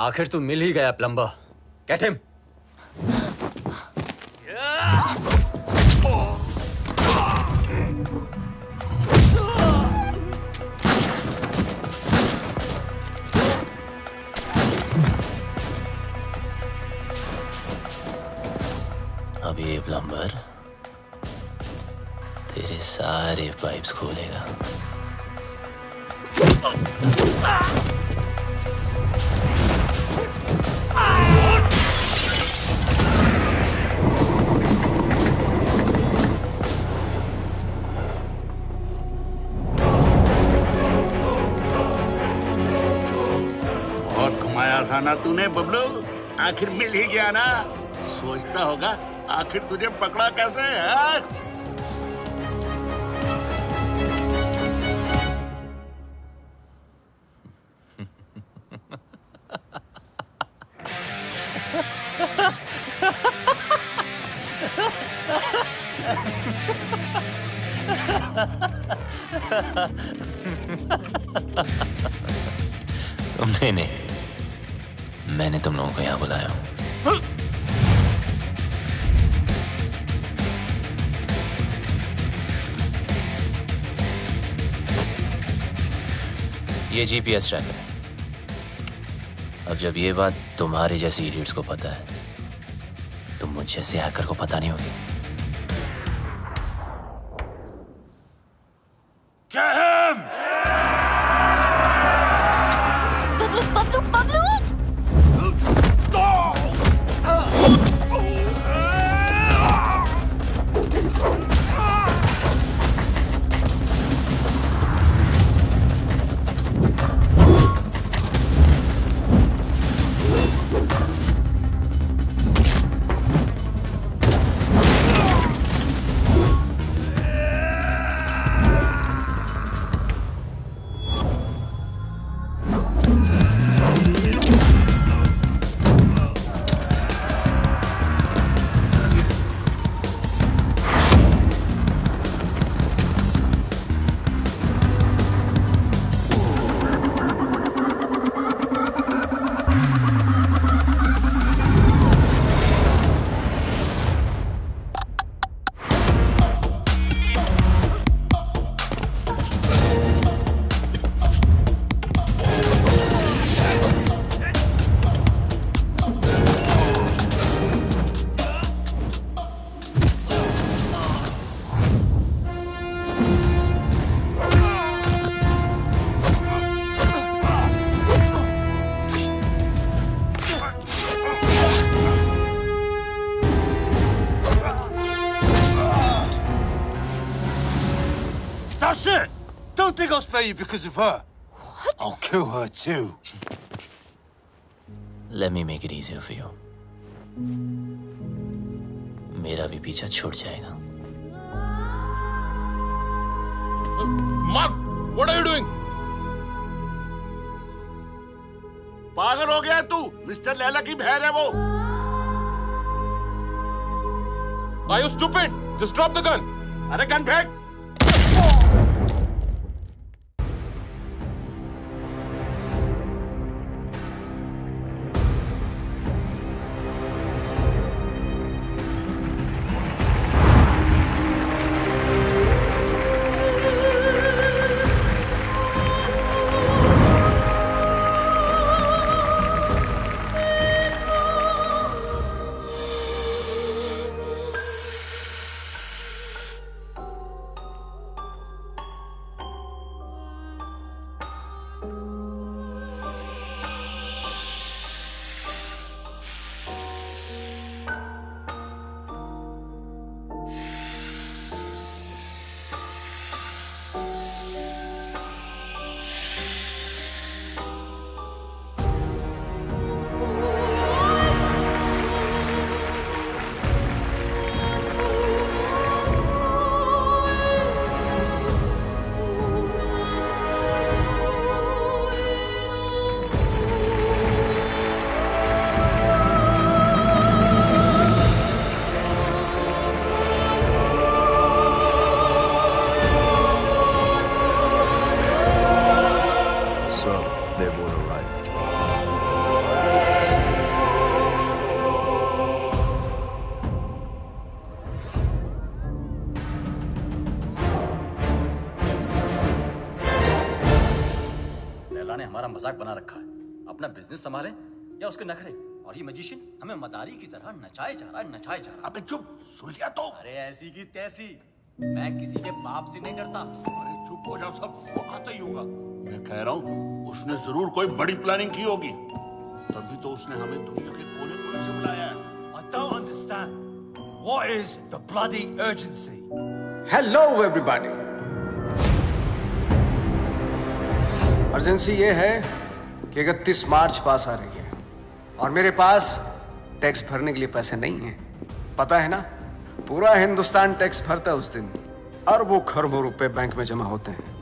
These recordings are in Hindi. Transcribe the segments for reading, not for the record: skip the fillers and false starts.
आखिर तू मिल ही गया प्लम्बर। Get him. अब ये प्लम्बर तेरे सारे पाइप्स खोलेगा। बहुत घुमाया था ना तूने बबलू, आखिर मिल ही गया ना। सोचता होगा आखिर तुझे पकड़ा कैसे है? तुमने नहीं, मैंने तुम लोगों को यहाँ बुलाया हूँ। ये जीपीएस ट्रैकर है। अब जब ये बात तुम्हारे जैसे इडियट्स को पता है तो मुझ जैसे हैकर को पता नहीं होगी। Bablu Bablu Bablu That's it! Don't think I'll spare you because of her. What? I'll kill her too. Let me make it easier for you. मेरा भी पीछा छूट जाएगा। Mark, what are you doing? पागल हो गया तू? मिस्टर लैला की बहन है वो। Are you stupid? Just drop the gun. अरे गन फेंक। ने हमारा मजाक बना रखा है। अपना बिजनेस संभाले या उसके नखरे। और ये मैजिशियन हमें मदारी की तरह नचाए जा रहा है, नचाए जा रहा है। अबे चुप, सुन लिया तो। अरे ऐसी की तैसी, मैं किसी के बाप से नहीं डरता। अरे चुप हो जाओ सब, वो आता ही होगा। मैं कह रहा हूँ उसने जरूर कोई बड़ी प्लानिंग की होगी, तभी तो उसने हमें दुनिया के कोने-कोने से बुलाया है। I don't understand. What is the bloody urgency? Hello everybody. Urgency ये है कि 31 मार्च पास आ रही है और मेरे पास टैक्स भरने के लिए पैसे नहीं है। पता है ना, पूरा हिंदुस्तान टैक्स भरता है उस दिन। अरबों खरबों रुपए बैंक में जमा होते हैं।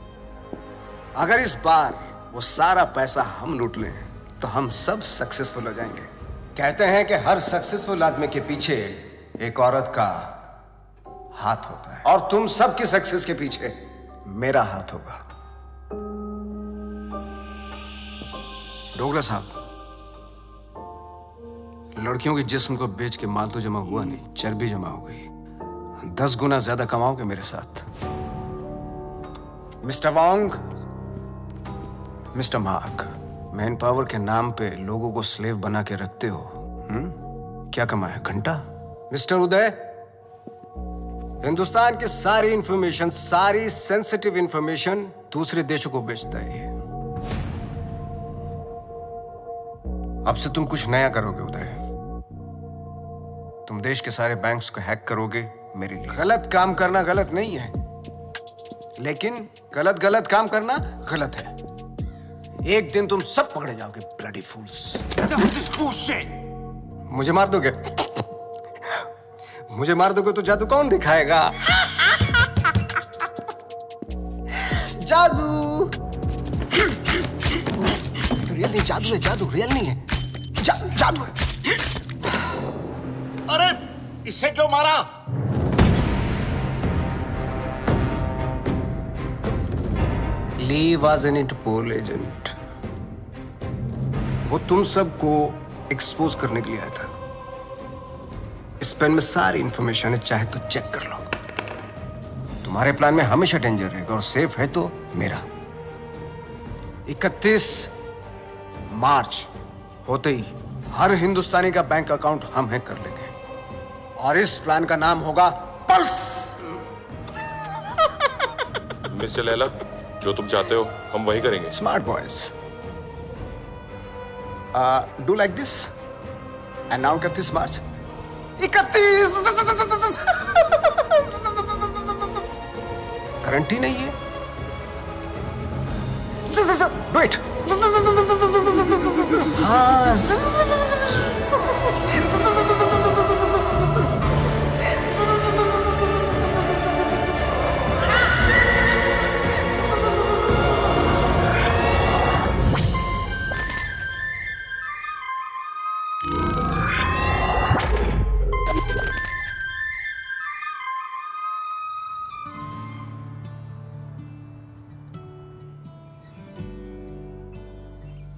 अगर इस बार वो सारा पैसा हम लूट लें तो हम सब सक्सेसफुल हो जाएंगे। कहते हैं कि हर सक्सेसफुल आदमी के पीछे एक औरत का हाथ होता है और तुम सबकी सक्सेस के पीछे मेरा हाथ होगा। डोगला साहब, लड़कियों के जिस्म को बेच के माल तो जमा हुआ नहीं, चर्बी जमा हो गई। 10 गुना ज्यादा कमाओगे मेरे साथ। Mister Wong, mister mark, man power के नाम पे लोगों को स्लेव बना के रखते हो। क्या कमाया? घंटा। मिस्टर उदय, हिंदुस्तान की सारी इंफॉर्मेशन, सारी सेंसिटिव इंफॉर्मेशन दूसरे देशों को बेचता है ये। अब से तुम कुछ नया करोगे उदय। तुम देश के सारे बैंक्स को हैक करोगे मेरे लिए। गलत काम करना गलत नहीं है, लेकिन गलत काम करना गलत है। एक दिन तुम सब पकड़े जाओगे, bloody fools. Enough of this bullshit. मुझे मार दोगे? मुझे मार दोगे तो जादू कौन दिखाएगा? जादू रियल नहीं, जादू है, जादू रियल नहीं है, जादू है। अरे इससे क्यों मारा? ली वॉज एन इंटरपोल एजेंट। वो तुम सबको एक्सपोज करने के लिए आया था। इस पेन में सारी इंफॉर्मेशन है, चाहे तो चेक कर लो। तुम्हारे प्लान में हमेशा डेंजर रहेगा और सेफ है तो मेरा। 31 मार्च होते ही हर हिंदुस्तानी का बैंक अकाउंट हम हैक कर लेंगे और इस प्लान का नाम होगा पल्स। मिस्टर लैला, जो तुम चाहते हो हम वही करेंगे। Smart boys, do like this and now 31 March. 31 guarantee नहीं है। Do it.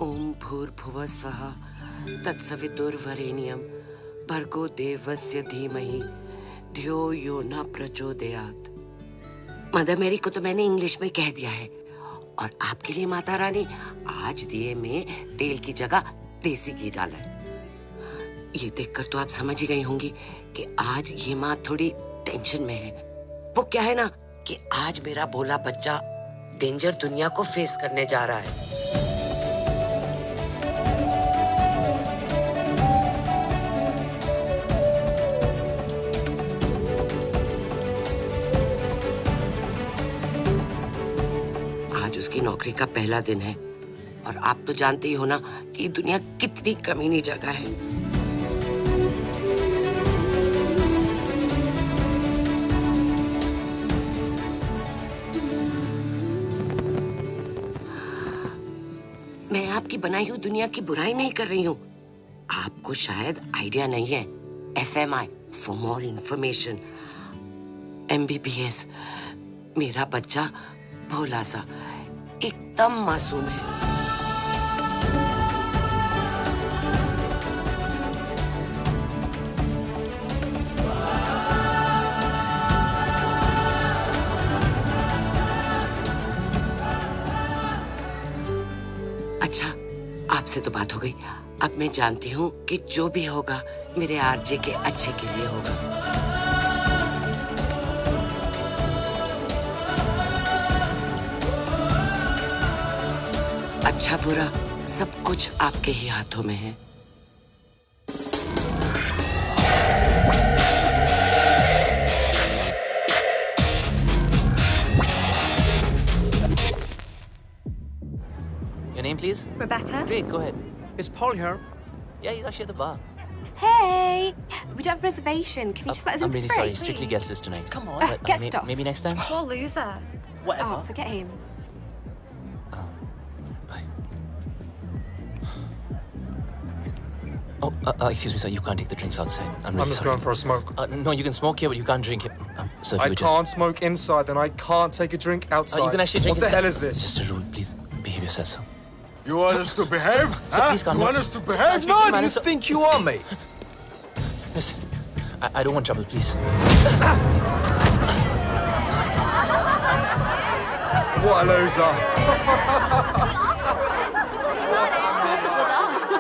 ओम भूर्भुवः स्वः तत्सवितुर्वरेण्यं भर्गो देवस्य धीमहि धियो यो न प्रचोदयात्। मदर मेरी को तो मैंने इंग्लिश में कह दिया है और आपके लिए माता रानी आज दिए में तेल की जगह देसी घी डाला है। ये देखकर तो आप समझ ही गई होंगी कि आज ये माँ थोड़ी टेंशन में है। वो क्या है ना कि आज मेरा भोला बच्चा डेंजर दुनिया को फेस करने जा रहा है। आज उसकी नौकरी का पहला दिन है और आप तो जानते ही हो ना कि दुनिया कितनी कमीनी जगह है। मैं आपकी बनाई हुई दुनिया की बुराई नहीं कर रही हूँ। आपको शायद आइडिया नहीं है। FMI for more information, MBBS। मेरा बच्चा भोला सा एकदम मासूम है। आपसे तो बात हो गई। अब मैं जानती हूँ कि जो भी होगा मेरे आरजे के अच्छे के लिए होगा। अच्छा बुरा सब कुछ आपके ही हाथों में है। Your name, please? Rebecca? Great, go ahead. Is Paul here? Yeah, he's actually at the bar. Hey! We don't have a reservation. Can you just let us in I'm really for free, sorry. Strictly please? guest list tonight. Come on. But, Get stuffed. maybe next time. Poor loser. Whatever. Oh, forget him. Bye. Oh, excuse me, sir. You can't take the drinks outside. I'm really I'm just sorry. going for a smoke. No, you can smoke here, but you can't drink it. Sir, if I you can't smoke inside, then I can't take a drink outside. You can actually drink What the inside. hell is this? Just a rule. Please behave yourself, sir. You want us to behave? Sir, please calm You down. want us to Sir, behave? I'm speaking to Man, man, you sir. think you are, mate? Listen, I don't want trouble, please. What a loser.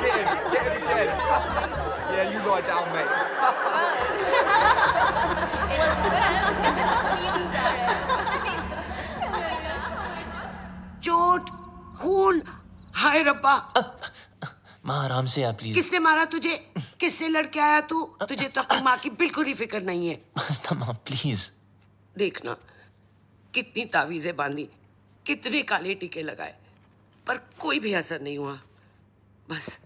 Get him again. Yeah, you lie down, mate. चोट, खून, हाय रब्बा। माँ आराम से आप प्लीज। किसने मारा तुझे? किससे लड़के आया तू? तुझे तो अपनी माँ की बिल्कुल ही फिक्र नहीं है। मस्ता माँ प्लीज। देखना कितनी तावीजें बांधी, कितने काले टीके लगाए, पर कोई भी असर नहीं हुआ। बस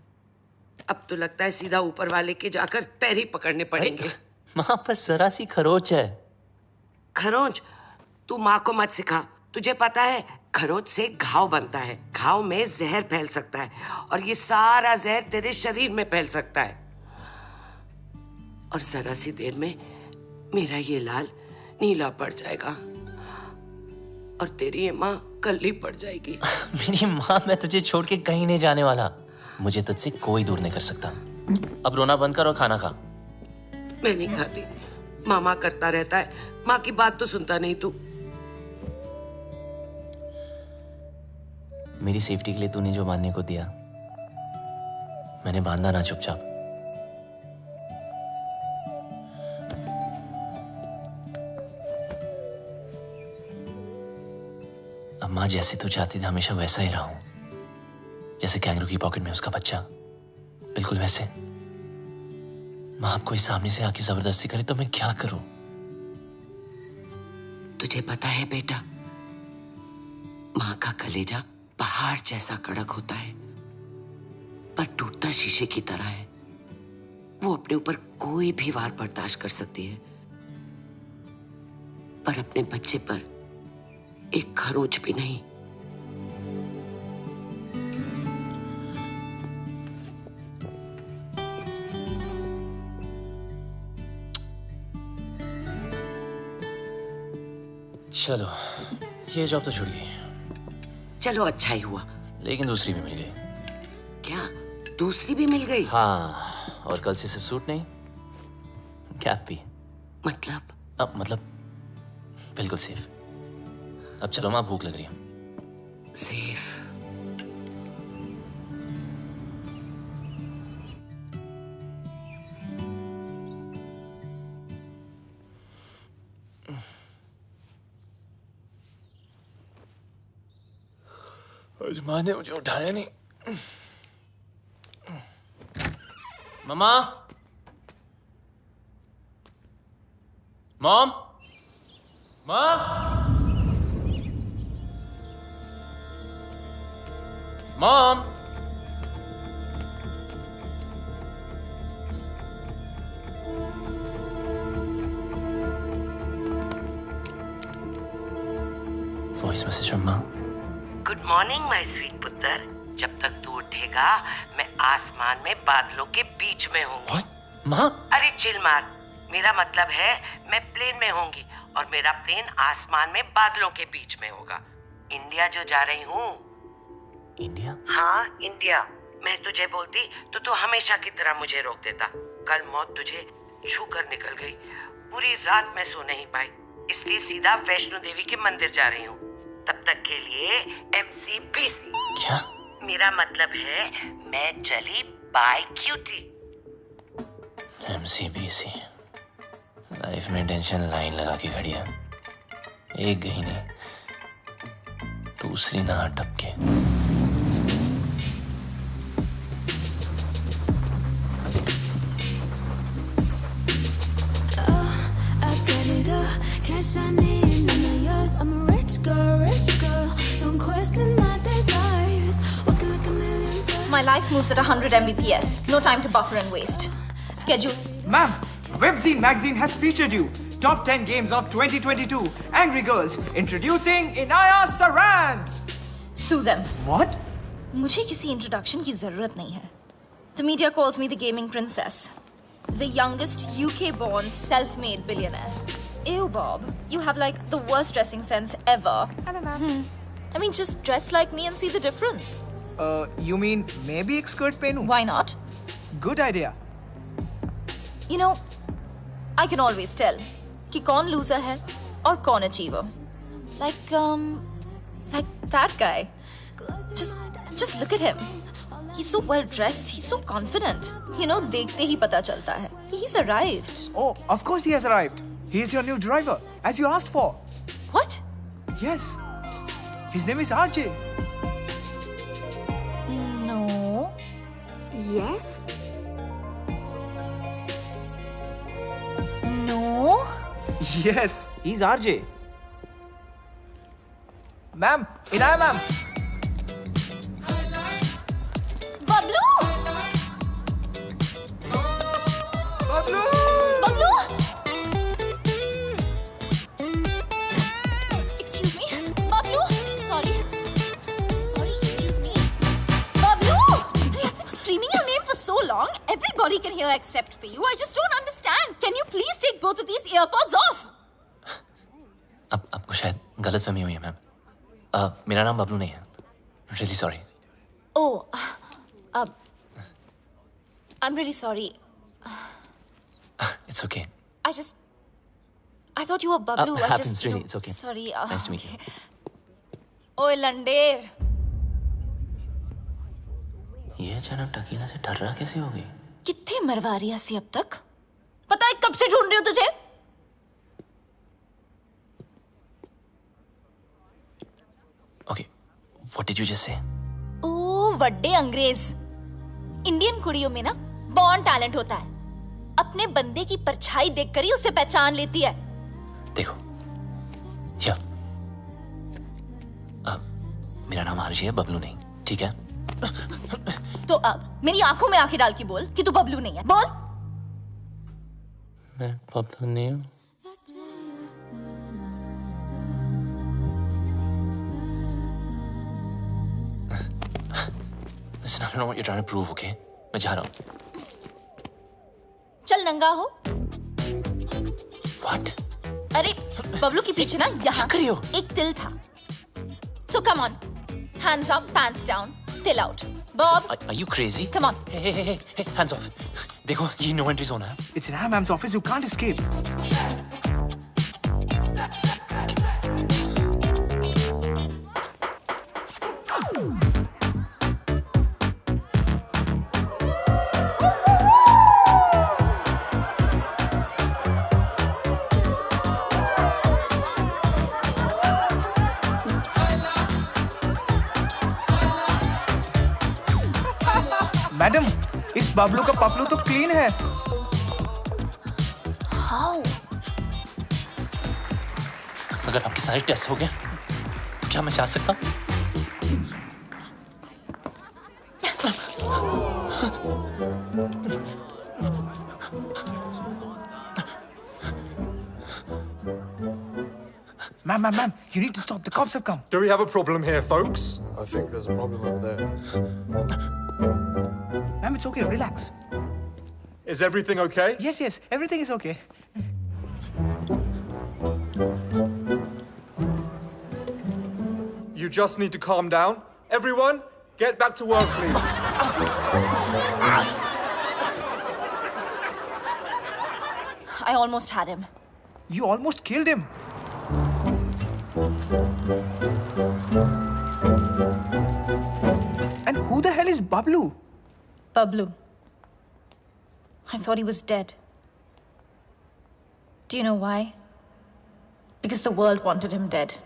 अब तो लगता है सीधा ऊपर वाले के जाकर पैर ही पकड़ने पड़ेंगे। माँ बस जरा सी खरोच है। खरोंच? तू माँ को मत सिखा। तुझे पता है खरोच से घाव बनता है, घाव में जहर फैल सकता है और ये सारा जहर तेरे शरीर में फैल सकता है और जरा सी देर में मेरा ये लाल नीला पड़ जाएगा और तेरी ये माँ कल्ली पड़ जाएगी। मेरी माँ, मैं तुझे छोड़ के कहीं नहीं जाने वाला। मुझे तुझसे कोई दूर नहीं कर सकता। अब रोना बंद कर और खाना खा। मैं नहीं खाती। मामा करता रहता है, माँ की बात तो सुनता नहीं तू। मेरी सेफ्टी के लिए तूने जो बांधने को दिया, मैंने बांधा ना चुपचाप। अब माँ जैसे तू चाहती थी हमेशा वैसा ही रहा हूं, जैसे कैंगरू की पॉकेट में उसका बच्चा, बिल्कुल वैसे। माँ अब कोई सामने से आके जबरदस्ती करे तो मैं क्या करूं? तुझे पता है बेटा, माँ का कलेजा पहाड़ जैसा कड़क होता है पर टूटता शीशे की तरह है। वो अपने ऊपर कोई भी वार बर्दाश्त कर सकती है पर अपने बच्चे पर एक खरोंच भी नहीं। चलो, ये जॉब तो छूट गई। चलो अच्छा ही हुआ। लेकिन दूसरी भी मिल गई। क्या दूसरी भी मिल गई? हाँ, और कल से सिर्फ सूट नहीं, कैप भी। मतलब? अब मतलब बिल्कुल सेफ। अब चलो माँ, भूख लग रही है। सेफ? आज माँ ने मुझे उठाया नहीं। मम्मा, मॉम, माँ, मॉम। वॉइस मैसेज फ्रॉम माँ। गुड मॉर्निंग माय स्वीट पुत्र। जब तक तू उठेगा मैं आसमान में बादलों के बीच में हूँ। माँ? अरे चिल मार। मेरा मतलब है मैं प्लेन में होंगी और मेरा प्लेन आसमान में बादलों के बीच में होगा। इंडिया जो जा रही हूँ। इंडिया? हाँ इंडिया। मैं तुझे बोलती तो तू हमेशा की तरह मुझे रोक देता। कल मौत तुझे छू कर निकल गई। पूरी रात मैं सो नहीं पाई, इसलिए सीधा वैष्णो देवी के मंदिर जा रही हूँ। तब तक के लिए MCBC। क्या? मेरा मतलब है मैं चली बाय क्यूटी। MCBC लाइफ में टेंशन लाइन लगा के खड़ी है, एक गई नहीं, दूसरी ना टपके। Cash I need, none of yours. I'm a rich girl. Don't question my desires. Walking like a million. My life moves at 100 Mbps. No time to buffer and waste. Schedule. Ma'am, Webzine magazine has featured you. Top 10 games of 2022. Angry Girls. Introducing Inaya Saran. Sue them. What? मुझे किसी इंट्रोडक्शन की जरूरत नहीं है. The media calls me the gaming princess. The youngest UK-born self-made billionaire. Ew, Bob. You have like the worst dressing sense ever. Hello, ma'am. I mean, just dress like me and see the difference. You mean maybe एक skirt पहनूं? Why not? Good idea. You know, I can always tell कि कौन loser है और कौन achiever. Like that guy. Just look at him. He's so well dressed. He's so confident. You know, देखते ही पता चलता है कि he's arrived. Oh, of course he has arrived. He is your new driver, as you asked for. What? Yes. His name is RJ. No. Yes? No. Yes, he's RJ. Ma'am, Inaya ma'am. Bablu! Bablu! Bablu! Excuse me. Bablu! Sorry, excuse me. Bablu! I've been screaming your name for so long. Everybody can hear except for you. I just don't understand. Can you please take both of these earpods off? अब आपको शायद गलतफहमी हुई है मैम। मेरा नाम बबलू नहीं है। Really sorry. Oh, I'm really sorry. It's okay. I thought you were Bablu. Happens really. It's okay. Sorry. Nice to meet you. ओए लंडेर, ये अचानक टकीला से डर रहा कैसे हो गई? कितने मरवा रही है अब तक? पता है कब से ढूंढ रही हूँ तुझे? Okay, what did you just say? ओ वड्डे अंग्रेज। इंडियन कुड़ियों में ना बॉर्न टैलेंट होता है। अपने बंदे की परछाई देखकर ही उसे पहचान लेती है। देखो, या मेरा नाम आरजे है, बबलू नहीं, ठीक है? तो अब मेरी आंखों में आंखें डाल के बोल कि तू बबलू नहीं है। बोल। मैं बबलू नहीं हूँ। Listen, I don't know what you're trying to prove, okay? मैं जा रहा हूँ। चल नंगा हो। What? अरे बबलू के पीछे ना यहाँ कर रही हो? एक तिल था। So come on, hands up, pants down, till out. Bob, Are you crazy? come on. Hey, hands off. देखो, ये no entry zone है। It's in Ma'am's office. You can't escape. Madam, इस बबलू का पपलू तो क्लीन है। How? अगर आपके सारे टेस्ट हो गए, तो क्या मैं जा सकता हूँ? Ma'am, you need to stop. The cops have come. Do we have a problem here, folks? I think there's a problem over there. Ma'am, it's okay. Relax. Is everything okay? Yes. Everything is okay. You just need to calm down. Everyone, get back to work, please. I almost had him. You almost killed him. And hell is Bablu? Bablu. I thought he was dead. Do you know why? Because the world wanted him dead.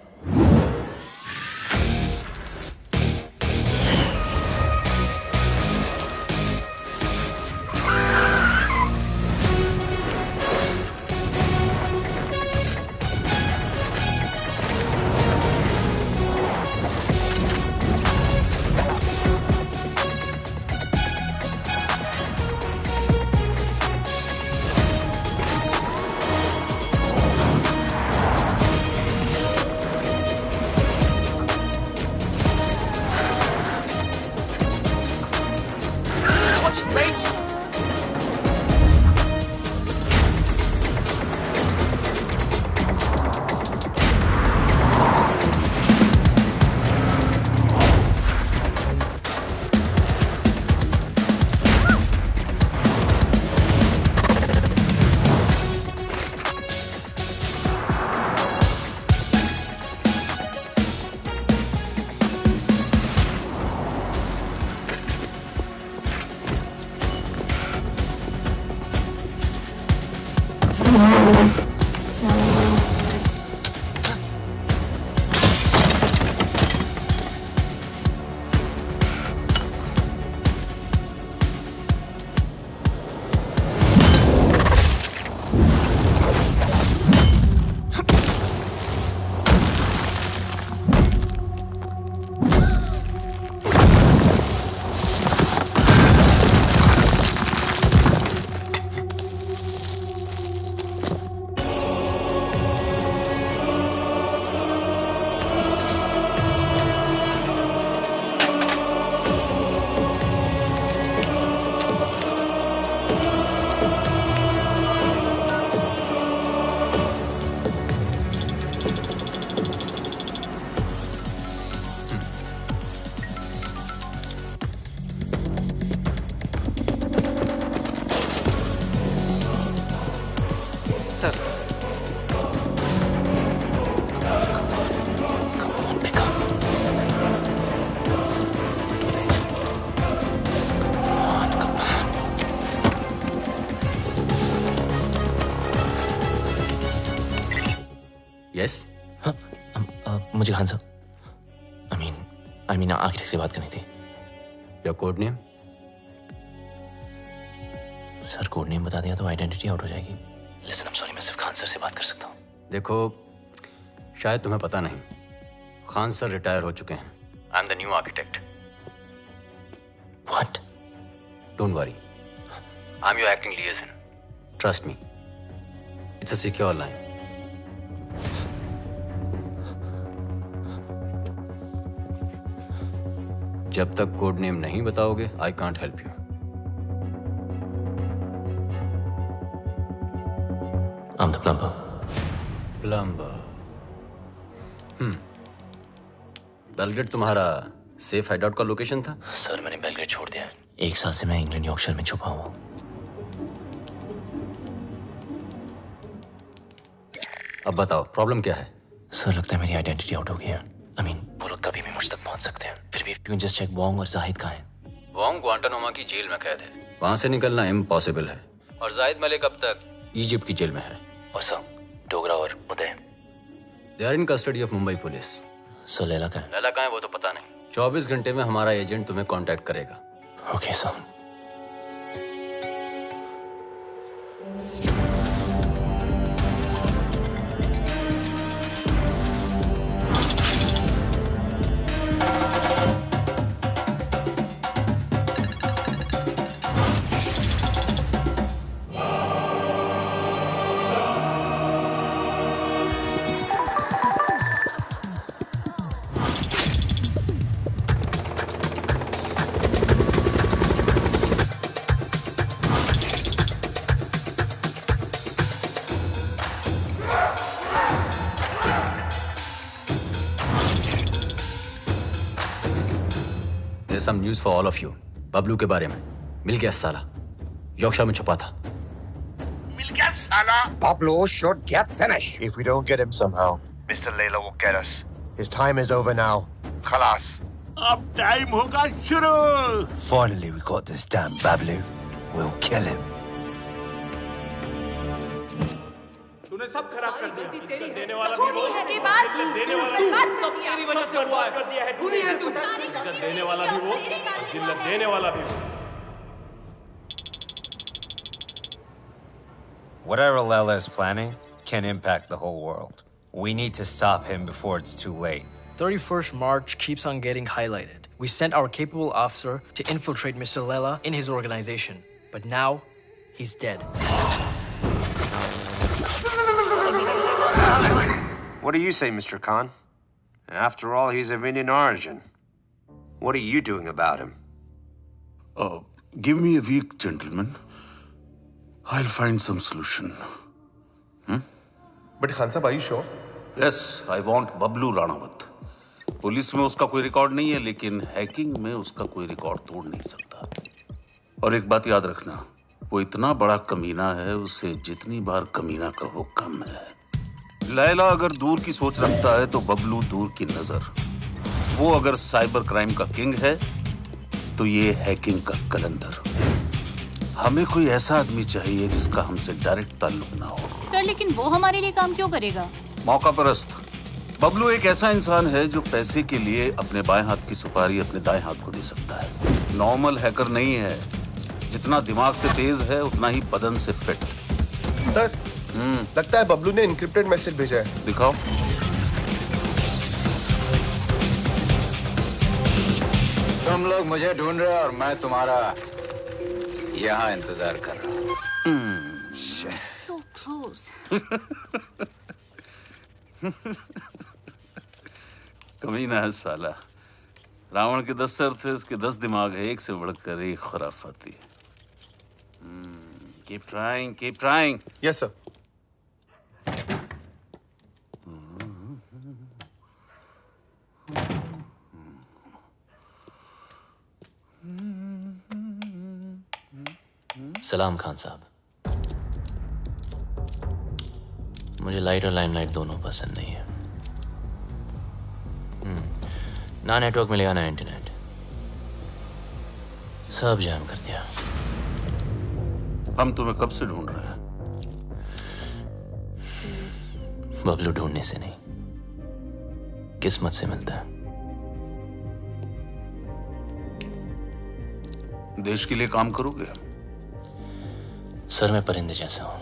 Sir yes मुझे खान साहब आई मीन आर्किटेक्ट से बात करनी थी। Your code name? Sir code name बता दिया तो आइडेंटिटी आउट हो जाएगी। लिसन, आई एम सॉरी, मैं सिर्फ खान सर से बात कर सकता हूँ। देखो, शायद तुम्हें पता नहीं, खान सर रिटायर हो चुके हैं। I am the new architect. What? Don't worry, I am your acting लिएजन। Trust me, it's a secure line. जब तक कोड नेम नहीं बताओगे, I can't help you. I'm the plumber. Plumber. Belgrade तुम्हारा सेफ हाइडआउट का लोकेशन था? सर मैंने बेलग्रेड छोड़ दिया है। 1 साल से मैं इंग्लैंड यॉर्कशायर में छुपा हुआ हूँ। अब बताओ प्रॉब्लम क्या है? सर लगता है मेरी आइडेंटिटी आउट हो गई है। I mean, वो लोग कभी भी मुझ तक पहुंच सकते हैं। फिर भी क्यों जस्ट चेक वोंग और जाहिद कहाँ हैं? वोंग ग्वांटानामो की जेल में कैद है, वहां से निकलना इम्पॉसिबल है। और जाहिद मलिक अब तक इजिप्ट की जेल में है। और सर डोगरा और Uday, they are in custody of Mumbai police. So Laila कहाँ है? लैला कहाँ है वो तो पता नहीं। 24 घंटे में हमारा एजेंट तुम्हें कांटेक्ट करेगा। Okay sir. Some news for all of you. Bablu के बारे में। मिल गया साला, यॉर्कशायर में छुपा था। मिल गया साला। Pablo should get finished. If we don't get him somehow, Mr. Layla will get us. His time is over now. खलास, अब टाइम होगा शुरू। Finally, we got this damn Bablu. We'll kill him. तूने सब खराब कर दिया। देने वाला भी वो देने वाला भी तेरी वजह से हुआ है। कर दिया है तूने। देने वाला भी वो जिल्लत देने वाला भी वो। Whatever Lela is planning can impact the whole world. We need to stop him before it's too late. 31st March keeps on getting highlighted. We sent our capable officer to infiltrate Mr. Lela in his organization. But now, he's dead. What do you say, Mr. Khan? After all, he's of Indian origin. What are you doing about him? Give me a week, gentlemen. I'll find some solution. But Khan Sahib, are you sure? Yes, I want Bablu Ranawat. Police में उसका कोई रिकॉर्ड नहीं है, लेकिन हैकिंग में उसका कोई रिकॉर्ड तोड़ नहीं सकता। और एक बात याद रखना, वो इतना बड़ा कमीना है, उसे जितनी बार कमीना कहो कम है। लैला अगर दूर की सोच रखता है तो बबलू दूर की नजर। वो अगर साइबर क्राइम का किंग है तो ये हैकिंग का कलंदर। हमें कोई ऐसा आदमी चाहिए जिसका हमसे डायरेक्ट ताल्लुक ना हो। सर, लेकिन वो हमारे लिए काम क्यों करेगा? मौका परस्त। बबलू एक ऐसा इंसान है जो पैसे के लिए अपने बाएं हाथ की सुपारी अपने दाएं हाथ को दे सकता है। नॉर्मल हैकर नहीं है। जितना दिमाग से तेज है उतना ही बदन से फिट। सर, लगता है बबलू ने एन्क्रिप्टेड मैसेज भेजा है। दिखाओ। तुम लोग मुझे ढूंढ रहे हो और मैं तुम्हारा यहाँ इंतजार कर रहा हूँ। So close. कमीना है साला। रावण के 10 सर थे, इसके 10 दिमाग है, एक से बढ़कर एक खुराफाती। Keep trying, keep trying. Yes, sir. सलाम खान साहब। मुझे लाइट और लाइमलाइट दोनों पसंद नहीं है। ना नेटवर्क मिलेगा ना इंटरनेट, सब जैम कर दिया। हम तुम्हें कब से ढूंढ रहे हैं? बबलू ढूंढने से नहीं, किस्मत से मिलता है। देश के लिए काम करोगे? सर, मैं परिंदे जैसा हूं,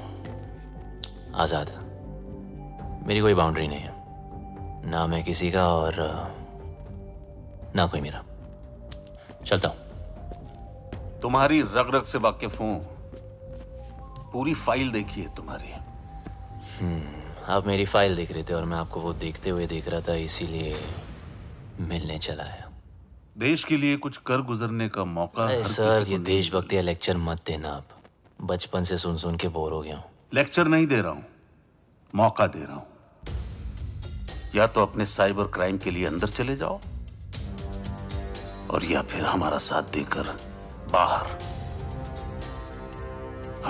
आजाद। मेरी कोई बाउंड्री नहीं है, ना मैं किसी का और ना कोई मेरा। चलता हूं। तुम्हारी रग रग से वाकिफ हूं, पूरी फाइल देखी है तुम्हारी। आप मेरी फाइल देख रहे थे और मैं आपको वो देखते हुए देख रहा था, इसीलिए मिलने चला आया। देश के लिए कुछ कर गुजरने का मौका। सर, ये देशभक्ति लेक्चर मत देना। आप बचपन से सुन सुन के बोर हो गया हूं। लेक्चर नहीं दे रहा हूं, मौका दे रहा हूं। या तो अपने साइबर क्राइम के लिए अंदर चले जाओ, और या फिर हमारा साथ देकर बाहर।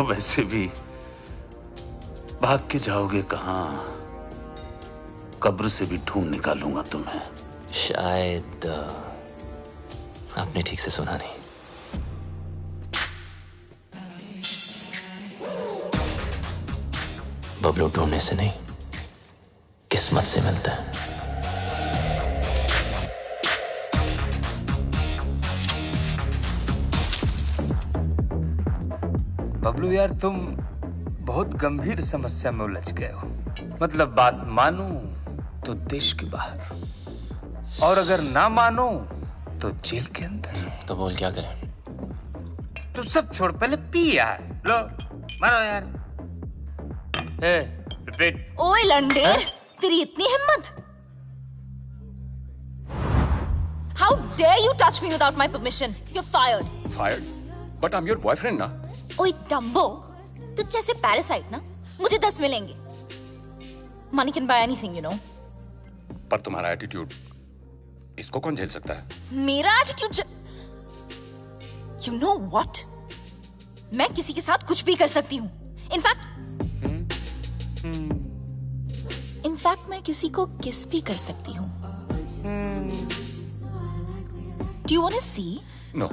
वैसे भी भाग के जाओगे कहां? कब्र से भी ढूंढ निकालूंगा तुम्हें। शायद आपने ठीक से सुना नहीं। बबलू ढूंढने से नहीं, किस्मत से मिलता है। बबलू यार, तुम बहुत गंभीर समस्या में उलझ गए हो। मतलब बात मानो तो देश के बाहर, और अगर ना मानो तो जेल के अंदर। तो बोल क्या करें? तू सब छोड़, पहले पी यार। लो मारो यार। रिपीट। ओए लंडे, तेरी इतनी हिम्मत? How dare you touch me without my permission? You're fired. Fired? But I'm your boyfriend ना। ओए डम्बो, तुझ जैसे पैरासाइट ना मुझे 10 मिलेंगे। Money can buy anything, you know. पर तुम्हारा एटीट्यूड, इसको कौन झेल सकता है? मेरा एटीट्यूड? You know what? मैं किसी के साथ कुछ भी कर सकती हूँ। इनफैक्ट मैं किसी को किस भी कर सकती हूँ। Do you want to see? No.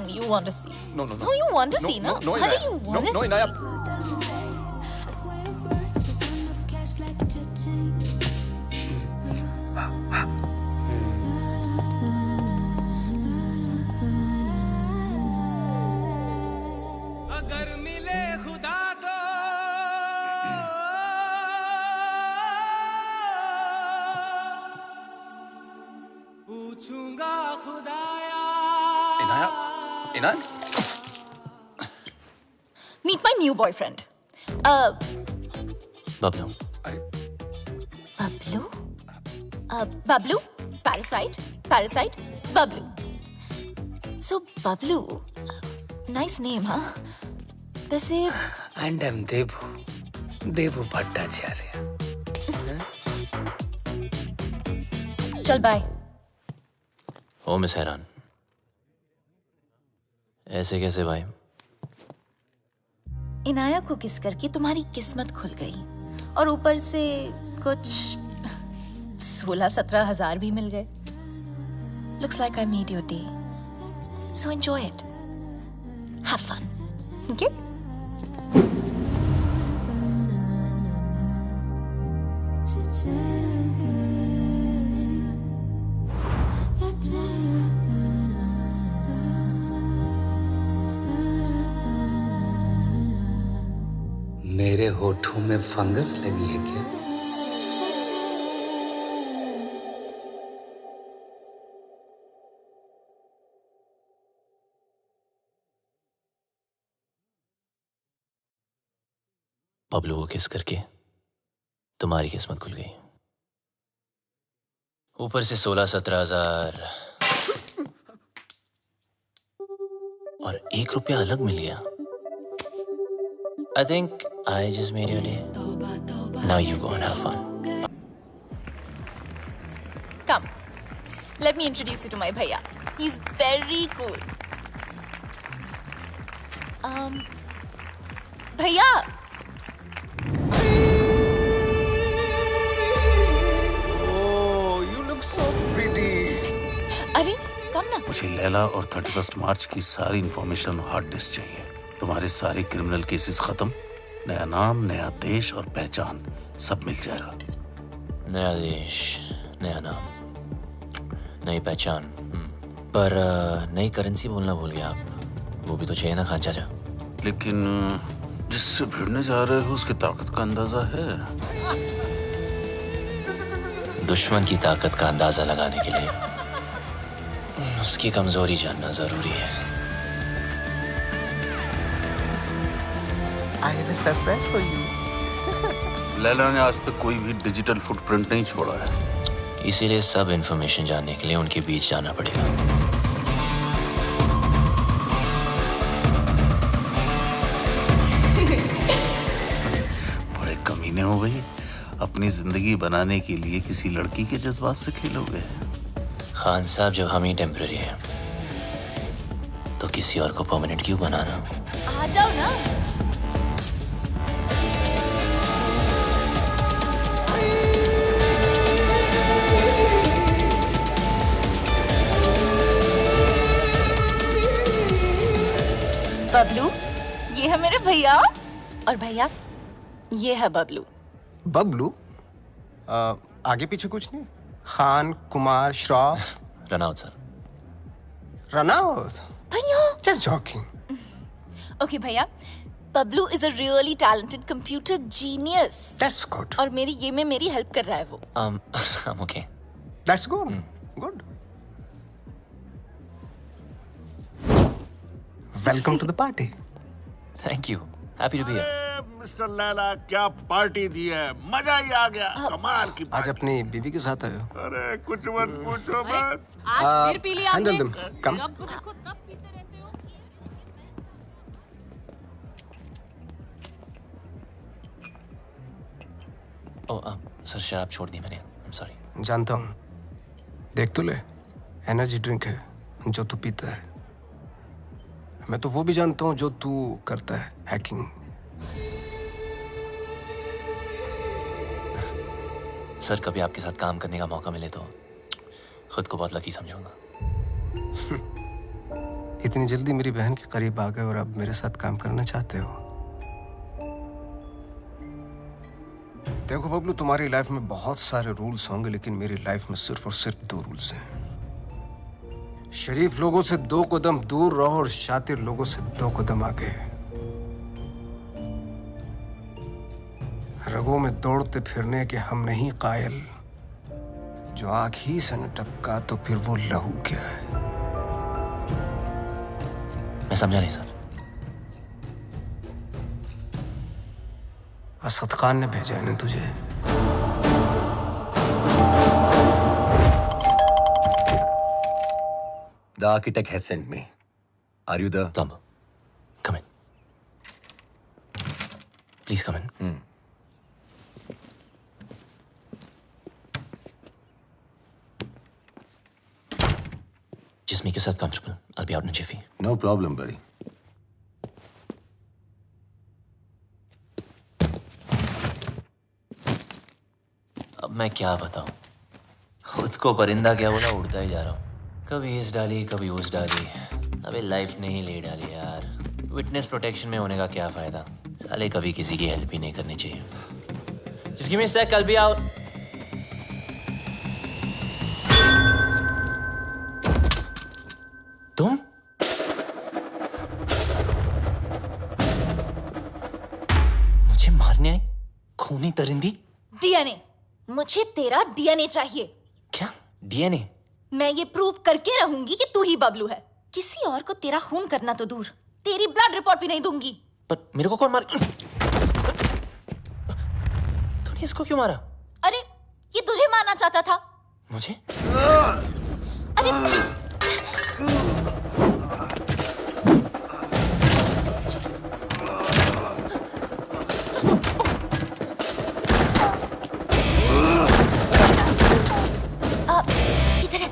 You want to see? No. No, you want to see, no? No, Honey, Inaya. you want to No, see? Inaya. अगर मिले खुदा तो पूछूंगा खुदाया Inaya Meet my new boyfriend. Bablu. Bablu? Bablu? Parasite? Bablu. So, Bablu, nice name, huh? वैसे And I'm Devu Bhattacharya. चल बाय। ओ मिस हैरान, ऐसे कैसे भाई? इनाया को किस करके तुम्हारी किस्मत खुल गई और ऊपर से कुछ 16-17 हजार भी मिल गए। Looks like I made your day. So enjoy it. Have fun. Okay? मेरे होठों में फंगस लगी है क्या? बबलू को किस करके तुम्हारी किस्मत खुल गई, ऊपर से 16-17 हजार और 1 रुपया अलग मिल गया। I think I just made your day. Now you go and have fun. Come. Let me introduce you to my bhaiya. He's very cool. Bhaiya. Oh, you look so pretty. अरे कम ना। मुझे लैला और 31 मार्च की सारी इंफॉर्मेशन हार्ड डिस्क चाहिए। तुम्हारे सारे क्रिमिनल केसेस खत्म, नया नाम, नया देश और पहचान सब मिल जाएगा। नया देश, नया नाम, नई पहचान, पर नई करेंसी बोलना भूल गया आप। वो भी तो चाहिए ना खान चाचा। लेकिन जिससे भिड़ने जा रहे हो उसकी ताकत का अंदाजा है? दुश्मन की ताकत का अंदाजा लगाने के लिए उसकी कमजोरी जानना जरूरी है। I have a surprise for you. Laila ने आज तक कोई भी डिजिटल फुटप्रिंट नहीं छोड़ा है, इसीलिए सब इंफॉर्मेशन जानने के लिए उनके बीच जाना पड़ेगा। बड़े कमीने हो गई, अपनी जिंदगी बनाने के लिए किसी लड़की के जज्बात से खेलोगे। खान साहब, जब हम ही टेम्पररी है तो किसी और को परमानेंट क्यों बनाना? आ जाओ ना। बबलू, ये है मेरे भैया, और भैया ये है बबलू। बबलू? आगे पीछे कुछ नहीं? खान, कुमार, श्रॉफ? रनौत सर। रनौत? भैया। Just joking. Okay भैया, Bablu is a really talented computer genius. That's good. और ये में मेरी हेल्प कर रहा है वो। I'm okay. That's good. Good. Welcome to the party. Thank you. Happy to be here. Mister Laila, क्या पार्टी दी है, मजा ही आ गया। कमाल की आज अपनी बीवी के साथ आए हो? अरे कुछ मत पूछो मत। आज फिर पी लिया आपने? Handle them. Come. जब देखो तब पीते रहते हो। सर शराब छोड़ दी मैंने। I'm sorry. जानता हूँ। देख तो ले, एनर्जी ड्रिंक है जो तू पीता है। मैं तो वो भी जानता हूँ जो तू करता है, हैकिंग। सर, कभी आपके साथ काम करने का मौका मिले तो खुद को बहुत लकी समझूंगा। इतनी जल्दी मेरी बहन के करीब आ गए और अब मेरे साथ काम करना चाहते हो? देखो बबलू, तुम्हारी लाइफ में बहुत सारे रूल्स होंगे, लेकिन मेरी लाइफ में सिर्फ और सिर्फ 2 रूल्स हैं। शरीफ लोगों से 2 कदम दूर रहो और शातिर लोगों से 2 कदम आगे। रगों में दौड़ते फिरने के हम नहीं कायल, जो आंख ही से न टपका तो फिर वो लहू क्या है? मैं समझा नहीं सर। असद खान ने भेजा है ना तुझे? The architect has sent me. Are you the plumber? Come in. Please come in. Just make yourself comfortable. I'll be out in a jiffy. No problem, buddy. अब मैं क्या बताऊं? खुद को परिंदा क्या बोला, उड़ता ही जा रहा हूं। कभी इस डाली कभी उस डाली। अबे लाइफ ने ही ले डाली यार। विटनेस प्रोटेक्शन में होने का क्या फायदा? साले कभी किसी की हेल्प ही नहीं करनी चाहिए। Just give me a sec, I'll be out. तुम? मुझे मारने आई? खूनी परिंदी? डीएनए। मुझे तेरा डीएनए चाहिए। क्या? डीएनए? मैं ये प्रूव करके रहूंगी कि तू ही बबलू है। किसी और को तेरा खून करना तो दूर, तेरी ब्लड रिपोर्ट भी नहीं दूंगी। पर मेरे को कौन मार? तूने इसको क्यों मारा? अरे ये तुझे मारना चाहता था। मुझे? अरे इधर है।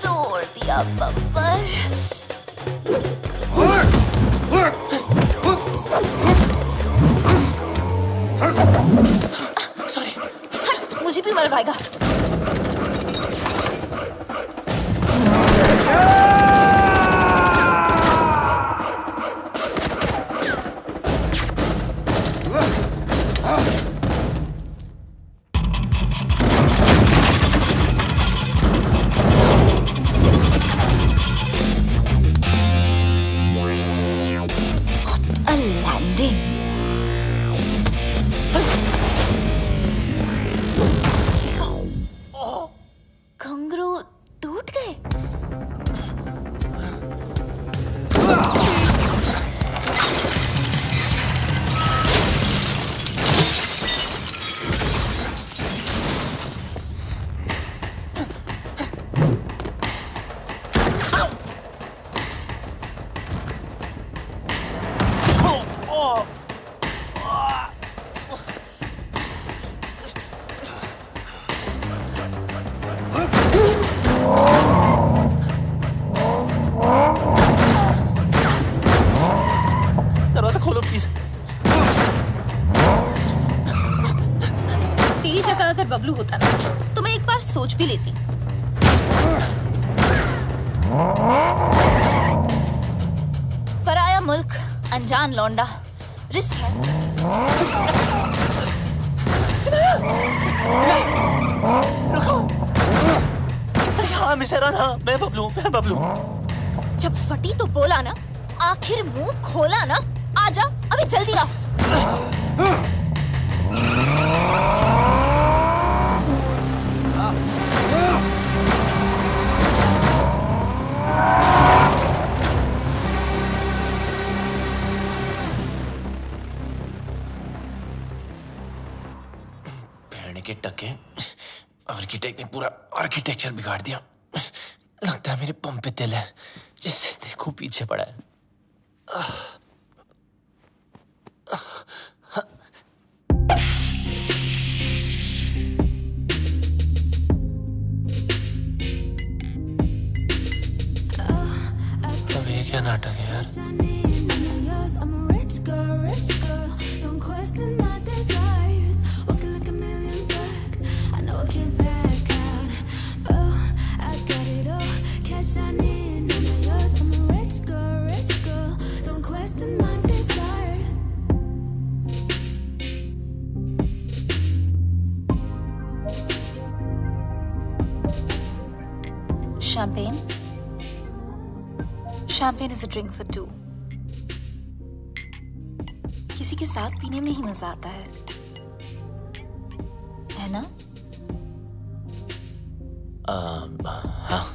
तोड़ दिया बब्बर। सॉरी। मुझे भी मरवाएगा। What a landing. घुंघरू टूट गए। दरवाजा खोलो प्लीज। तेरी जगह अगर बबलू होता ना तो मैं एक बार सोच भी लेती। पराया मुल्क, अनजान लौंडा, रिस्क है। रुको। हाँ मिसेरान, हाँ मैं बबलू। जब फटी तो बोला ना, आखिर मुंह खोला ना। आजा, अभी जल्दी आ। भेड़ने के टके, आर्किटेक्ट ने पूरा आर्किटेक्चर बिगाड़ दिया। लगता है मेरे पंप पे तिल है, जिससे देखो पीछे पड़ा है। नाटक है यार। I'm a rich girl, don't question my desires. Walking like a million bucks, I know I can't back out. Oh, I got it all, cash I need, none of yours. I'm a rich girl, don't question my desires. Champagne? Champagne is a drink for two. किसी के साथ पीने में ही मजा आता है ना? हाँ।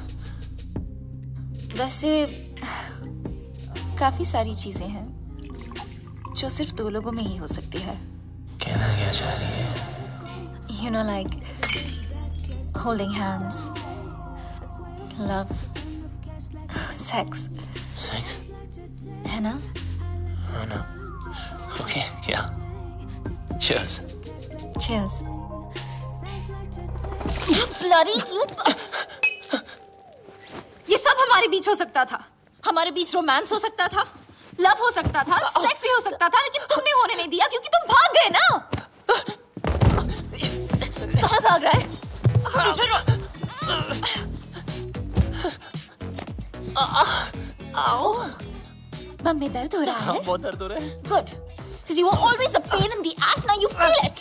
वैसे काफी सारी चीजें हैं जो सिर्फ दो लोगों में ही हो सकती है। कहना क्या चाह रही है? You know, like holding hands, love, sex. Sex? है ना? हाँ ना। Okay, yeah. Cheers. Cheers. Bloody you! ये सब हमारे बीच हो सकता था। हमारे बीच रोमांस हो सकता था, लव हो सकता था, सेक्स भी हो सकता था, लेकिन तुमने होने नहीं दिया क्योंकि तुम भाग गए ना। कहाँ भाग रहा है? इधर। आओ। बम में दर्द हो रहा है? बहुत दर्द हो रहा है। Good. Because you were always a pain in the ass. Now you feel it.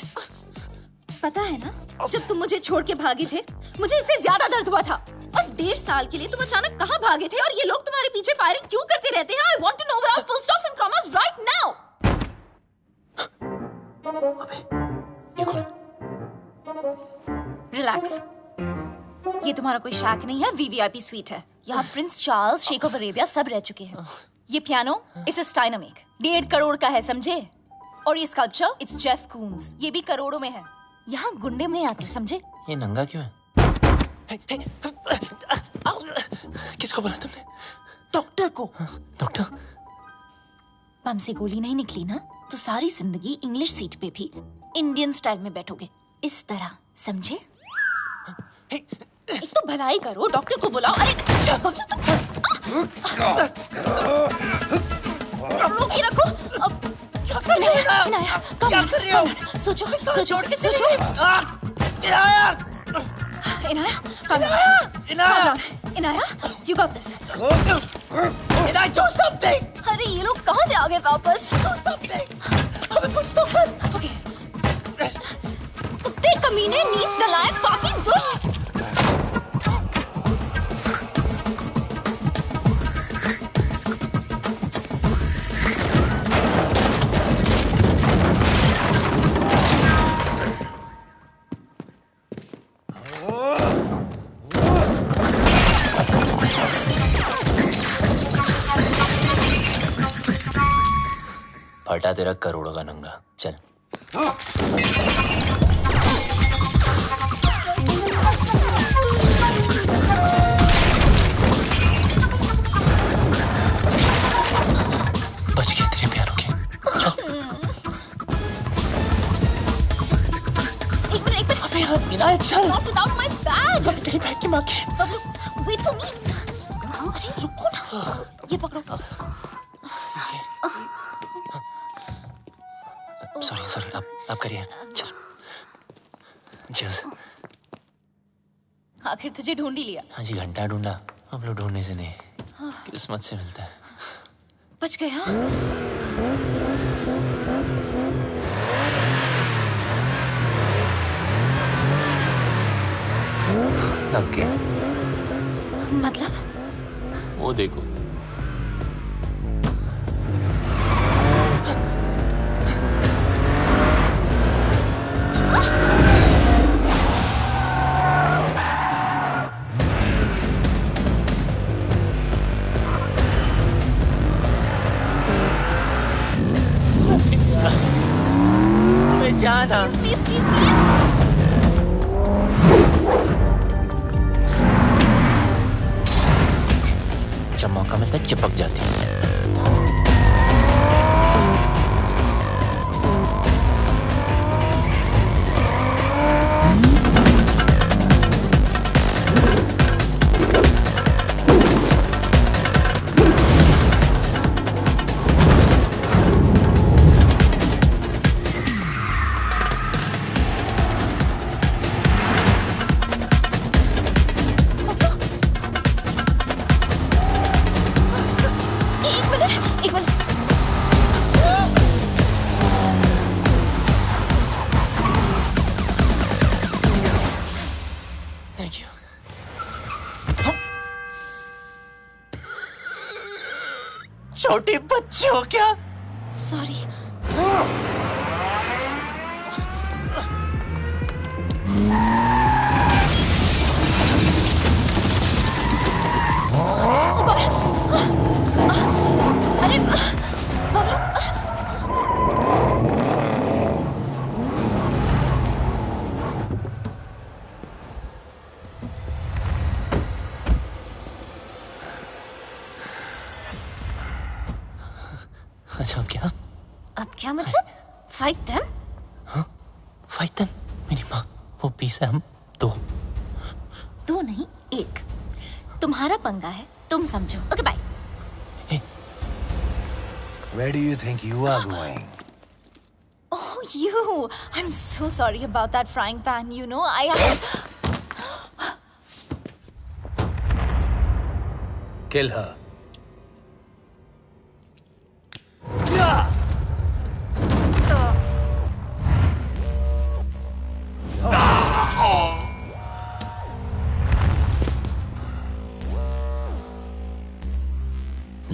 पता है ना, जब तुम मुझे छोड़ के भागे थे, मुझे इससे ज्यादा दर्द हुआ था। और 1.5 साल के लिए तुम अचानक कहाँ भागे थे और ये लोग तुम्हारे पीछे फायरिंग क्यों करते रहते हैं? I want to know without full stops and commas right now. ये कौन? Relax. ये तुम्हारा कोई शैक नहीं है, VVIP स्वीट है। यहाँ प्रिंस चार्ल्स, शेख ऑफ अरेबिया सब रह चुके हैं। ये पियानो, इसे स्टाइनमेक 1.5 करोड़ का है, समझे? और ये स्कल्पचर, इट्स जेफ कून्स, ये भी करोड़ों में है। यहाँ गुंडे में आते, समझे? ये नंगा क्यों है? किसको बोला तुमने? डॉक्टर को। डॉक्टर? बम से गोली नहीं निकली ना, तो सारी जिंदगी इंग्लिश सीट पे भी इंडियन स्टाइल में बैठोगे, इस तरह, समझे? एक तो भलाई करो, डॉक्टर को बुलाओ। अरे रोकी रखो। इनाया, क्या कर रही हो? सोचो, सोचो, सोचो। Inaya, you got this. Inaya, do something. अरे ये लोग कहाँ से आ गए वापस? Do something. हमें कुछ तो कर। Okay. कुत्ते कमीने, नीच नालायक, पापी, दुष्ट। फटा तेरा करोड़ों का नंगा, चल। बच गए तेरे प्यारों के, चल। एक मिनट। अबे यार, इनाया चल। Not without my bag. अबे तेरी बैग की माँ की। Wait for me. अरे रुको ना, ये पकड़ो। सॉरी, आप करिए, चल। Cheers. आखिर तुझे ढूंढ ही लिया। हाँ जी, घंटा ढूंढा, अब लोग ढूंढने से नहीं, किस्मत से मिलता है। बच गया। लग गया। मतलब? वो देखो। जाना। Please, please, please. जब मौका मिलता है चिपक जाती है। छोटी बच्ची हो क्या? Sorry. अरे बबलू, अच्छा क्या? अब क्या मतलब? Fight them? Fight them? मेरी माँ, वो 20 है, हम 2. 2 नहीं, 1. तुम्हारा पंगा है, तुम समझो. Okay bye. Where do you think you are going? Oh, you. I'm so sorry about that frying pan. You know, Kill her.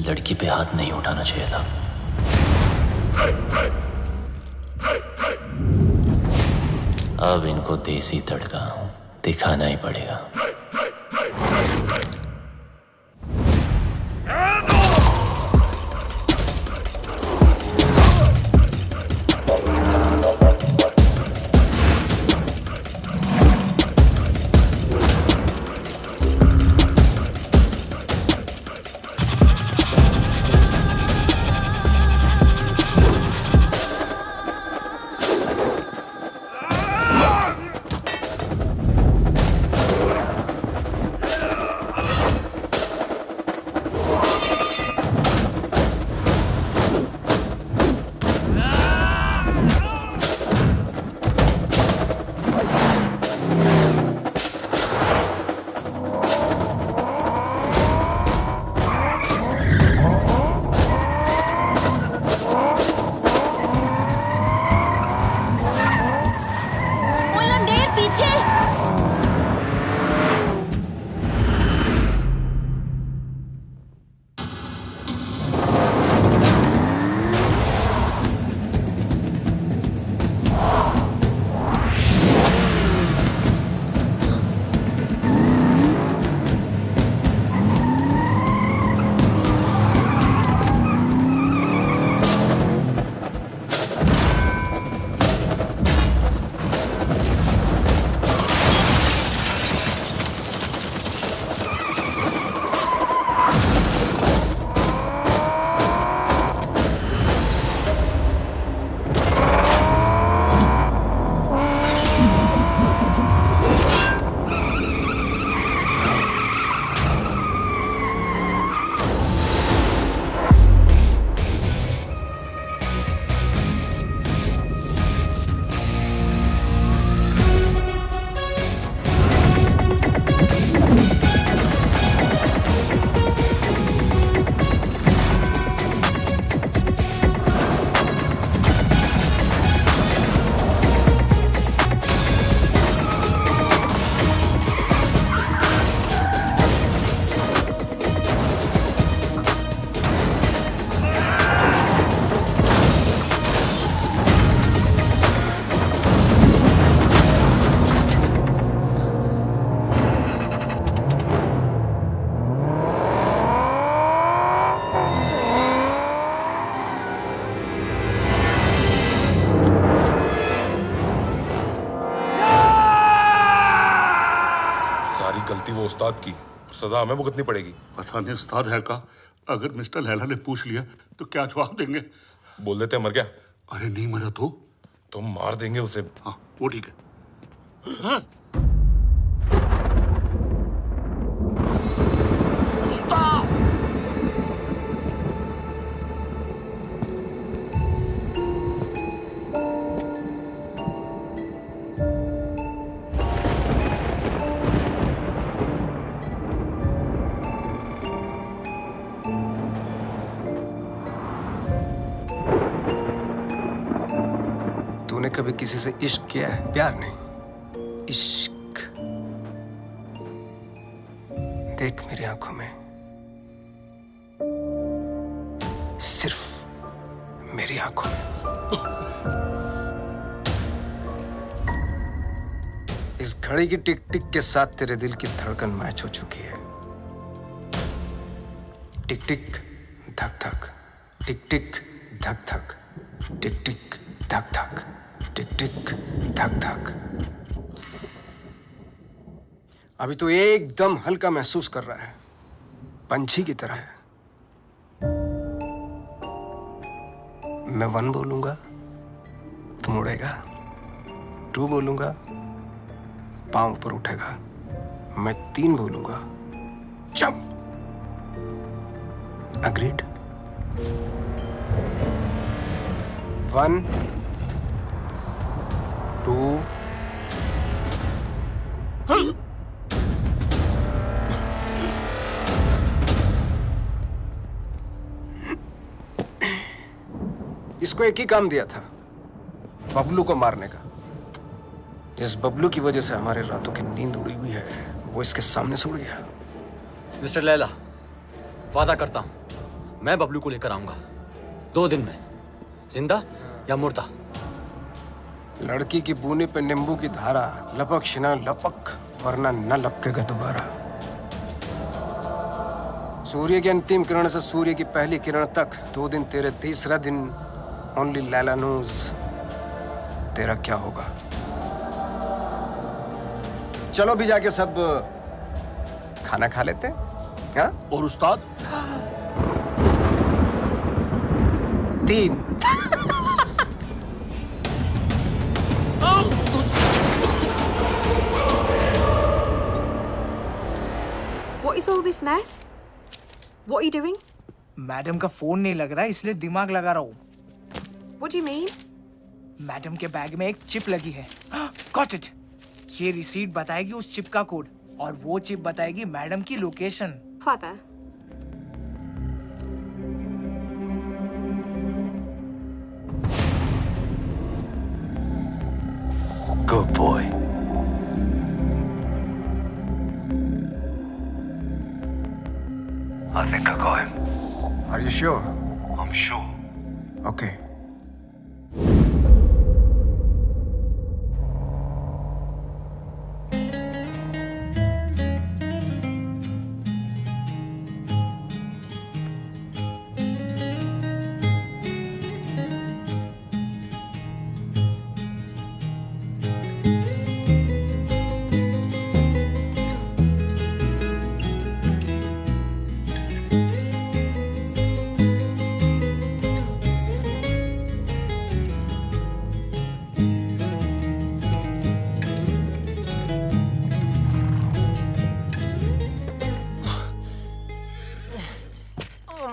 लड़की पे हाथ नहीं उठाना चाहिए था. अब इनको देसी तड़का दिखाना ही पड़ेगा. गलती वो उस्ताद की, सजा हमें भुगतनी पड़ेगी. पता नहीं उस्ताद है का, अगर मिस्टर लैला ने पूछ लिया तो क्या जवाब देंगे? बोल देते मर गया. अरे नहीं मरा तो मार देंगे उसे. हाँ वो ठीक है. हाँ? उस्ताद! तूने कभी किसी से इश्क किया है? प्यार नहीं, इश्क. देख मेरी आंखों में, सिर्फ मेरी आंखों में। इस घड़ी की टिक टिक के साथ तेरे दिल की धड़कन मैच हो चुकी है। टिक टिक धक धक, टिक टिक धक धक, टिक टिक धक धक, टिक टिक धक धक। अभी तो एकदम हल्का महसूस कर रहा है, पंछी की तरह है। मैं 1 बोलूंगा, तुम उड़ेगा। 2 बोलूंगा, पांव ऊपर उठेगा। मैं 3 बोलूंगा, जंप। अग्रीड? 1 2 इसको एक ही काम दिया था, बबलू को मारने का। जिस बबलू की वजह से हमारे रातों की नींद उड़ी हुई है, वो इसके सामने से उड़ गया। मिस्टर लैला, वादा करता हूं मैं बबलू को लेकर आऊंगा 2 दिन में, जिंदा या मुर्दा। लड़की की बूनी पे नींबू की धारा, लपक शिना लपक, वरना न लपकेगा दोबारा। सूर्य की अंतिम किरण से सूर्य की पहली किरण तक 2 दिन तेरे, तीसरा दिन ओनली लैला नोज तेरा क्या होगा। चलो भी जाके सब खाना खा लेते हैं। हाँ? और उस्ताद? 3 What is all this mess? What are you doing? Madam का फोन नहीं लग रहा है, इसलिए दिमाग लगा रहा हूँ। What do you mean? Madam के बैग में एक चिप लगी है। Got it. ये रिसीट बताएगी उस चिप का कोड, और वो चिप बताएगी मैडम की location. Clever. Good boy. I think I got him. Are you sure? I'm sure. Okay.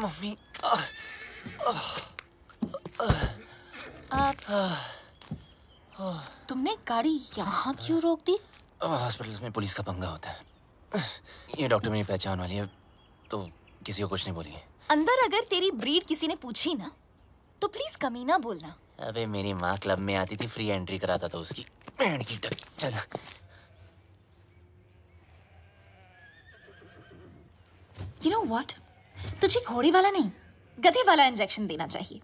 Mummy तुमने गाड़ी यहाँ क्यों रोक दी? हॉस्पिटल्स में पुलिस का पंगा होता है। ये डॉक्टर मेरी पहचान वाली है, तो किसी को कुछ नहीं बोली। अंदर अगर तेरी ब्रीड किसी ने पूछी ना, तो प्लीज कमीना बोलना। अबे मेरी माँ क्लब में आती थी, फ्री एंट्री कराता था उसकी। बैंड की टक। चल। You know what? तुझे घोड़े वाला नहीं, गधे वाला इंजेक्शन देना चाहिए।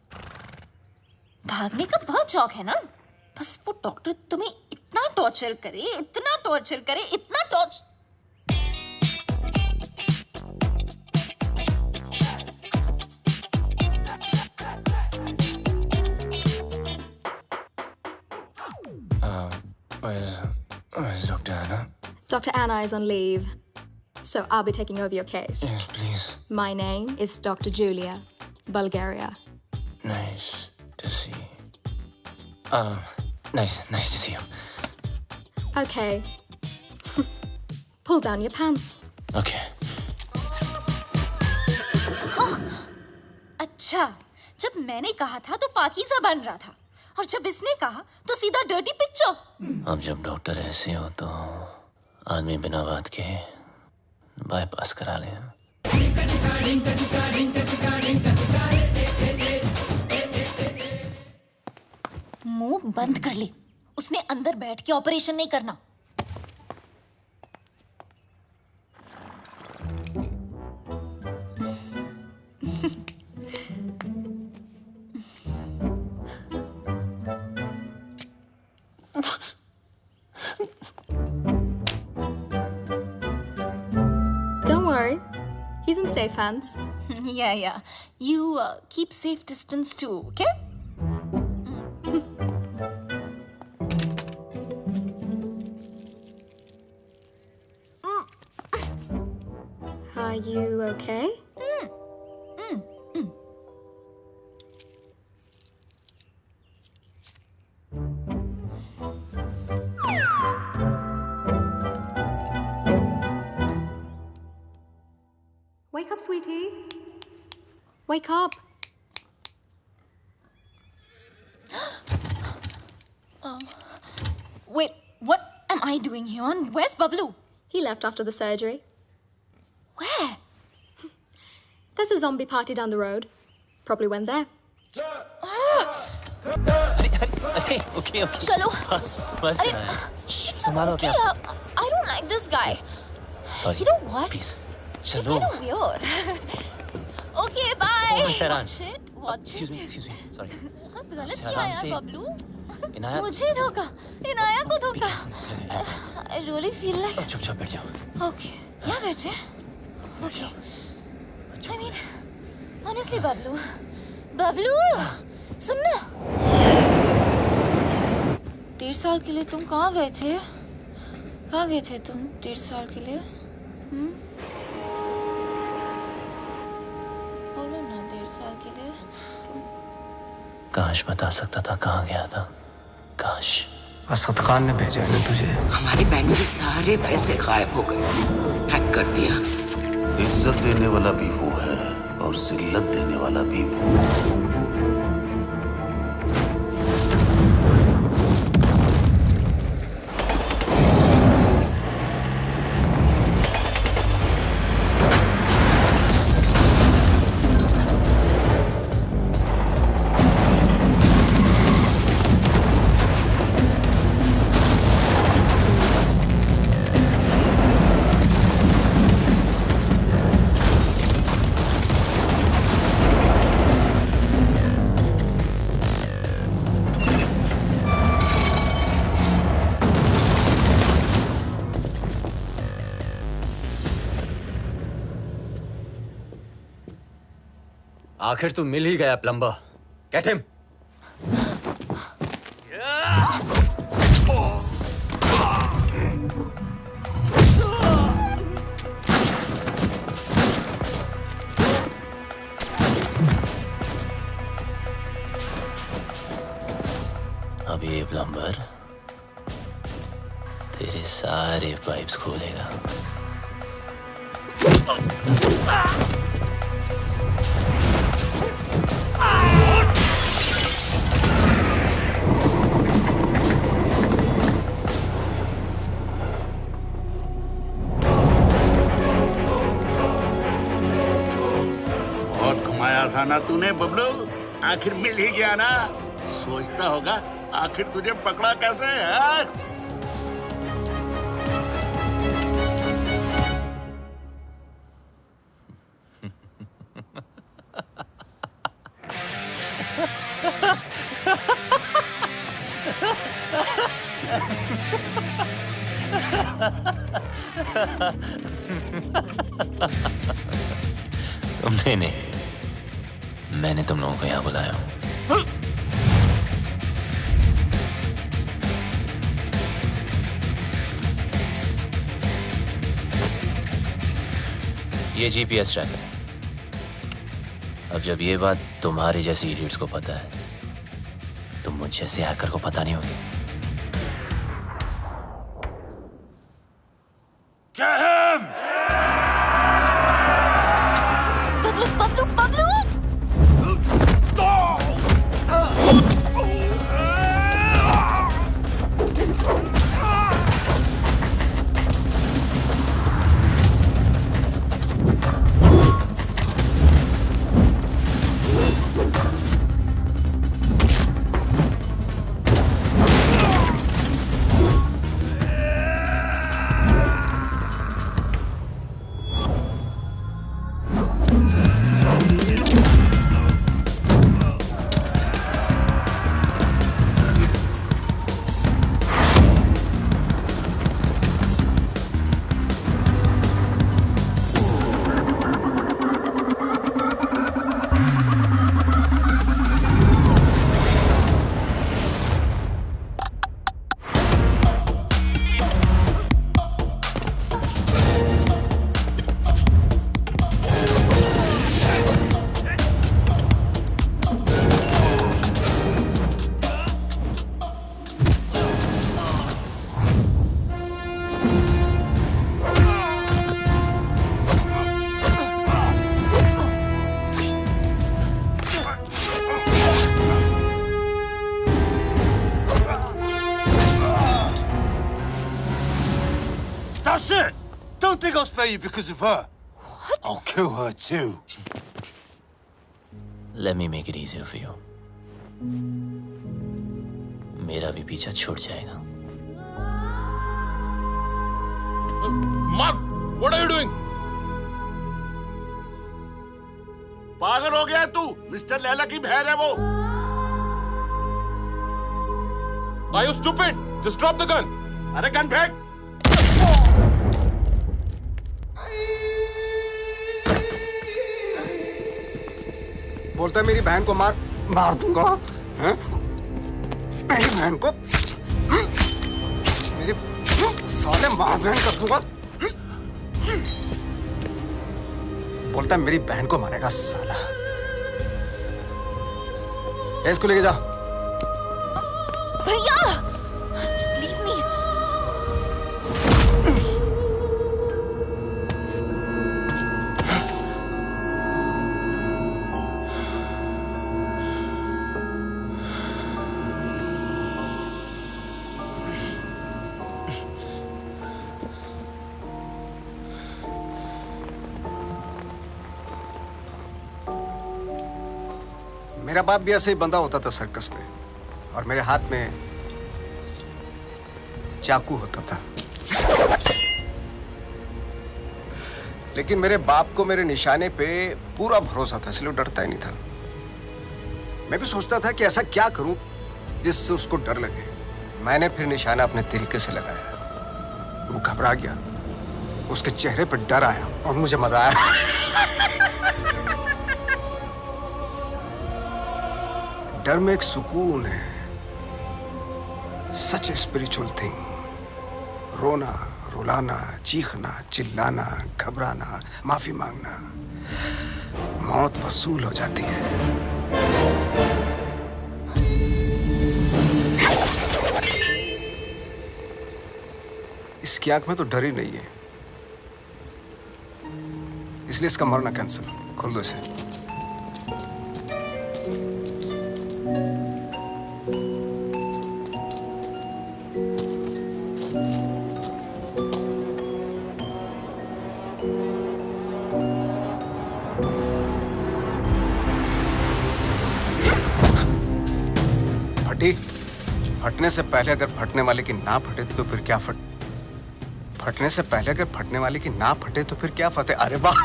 भागने का बहुत शौक है ना? बस वो डॉक्टर तुम्हें इतना टॉर्चर करे, इतना टॉर्चर करे, इतना torture. Where's Dr. Anna? Dr. Anna is on leave, so I'll be taking over your case. Yes, please. My name is Dr. Julia, Bulgaria. Nice to see you. Nice to see you. Okay. Pull down your pants. Okay. हाँ, अच्छा, जब मैंने कहा था तो पाकीज़ा बन रहा था, और जब इसने कहा तो सीधा डर्टी पिक्चर। अब जब डॉक्टर ऐसे हो तो आदमी बिना बात के बाईपास करा ले। मुंह बंद कर ले, उसने अंदर बैठ के ऑपरेशन नहीं करना। safe hands. Yeah. You keep safe distance too, okay? Are you okay? Wake up, sweetie. Wake up. Wait, what am I doing here? And where's Bablu? He left after the surgery. Where? There's a zombie party down the road. Probably went there. Okay. चलो. बस अरे, ना यार. संभालो क्या? I don't like this guy. Sorry. You know what? Please. You're चलो. kind of weird. Okay, bye. Oh, Miss Iran. Watch it. Excuse me. Sorry. बहुत गलत अच्छा, किया आराम यार से. बबलू. इनाया. मुझे धोखा. इनाया को धोखा. I really feel like. चुपचाप बैठ जाओ. Okay. यहाँ बैठ रहे. Okay. I mean, honestly, Bablu. Bablu, सुन ना. 1.5 साल के लिए तुम कहाँ गए थे? कहाँ गए थे तुम 1.5 साल के लिए? बोलो ना 1.5 साल के लिए तुम. काश बता सकता था कहाँ गया था. काश. असद खान ने भेजा है ना तुझे. हमारे बैंक से सारे पैसे गायब हो गए. हैक कर दिया. इज्जत देने वाला भी वो है और जिल्लत देने वाला भी वो. आखिर तू मिल ही गया प्लम्बर. Get him. अब ये प्लम्बर तेरे सारे पाइप्स खोलेगा. बहुत घुमाया था ना तूने बबलू. आखिर मिल ही गया ना. सोचता होगा आखिर तुझे पकड़ा कैसे है? तुमने नहीं, मैंने तुम लोगों को यहाँ बुलाया हूँ. ये जीपीएस ट्रैकर है. अब जब ये बात तुम्हारे जैसे इडियट्स को पता है तो मुझ जैसे हैकर को पता नहीं होगी. gonna spare you because of her. What? I'll kill her too. Let me make it easier for you. मेरा भी पीछा छूट जाएगा. Mark, what are you doing? पागल हो गया तू? मिस्टर लैला की बहन है वो. Are you stupid? Just drop the gun. अरे गन फेंक. बोलता है मेरी बहन को मार दूंगा. हैं? मेरी बहन को मेरी साले मार बहन कर दूंगा. बोलता है मेरी बहन को मारेगा साला. इसको लेके जा. भैया, just leave me. मेरा बाप भी ऐसे ही बंधा होता था सर्कस में, और मेरे हाथ में चाकू होता था. लेकिन मेरे बाप को मेरे निशाने पे पूरा भरोसा था, इसलिए डरता ही नहीं था. मैं भी सोचता था कि ऐसा क्या करूं जिससे उसको डर लगे. मैंने फिर निशाना अपने तरीके से लगाया. वो घबरा गया, उसके चेहरे पर डर आया और मुझे मजा आया. डर में एक सुकून है. सच ए स्पिरिचुअल थिंग. रोना, रुलाना, चीखना, चिल्लाना, घबराना, माफी मांगना, मौत वसूल हो जाती है. इसकी आंख में तो डर ही नहीं है, इसलिए इसका मरना कैंसिल. खोल दो इसे. फटने से पहले अगर फटने वाले की ना फटे तो फिर क्या फटने से पहले अगर फटने वाले की ना फटे तो फिर क्या फतेह. अरे वाह.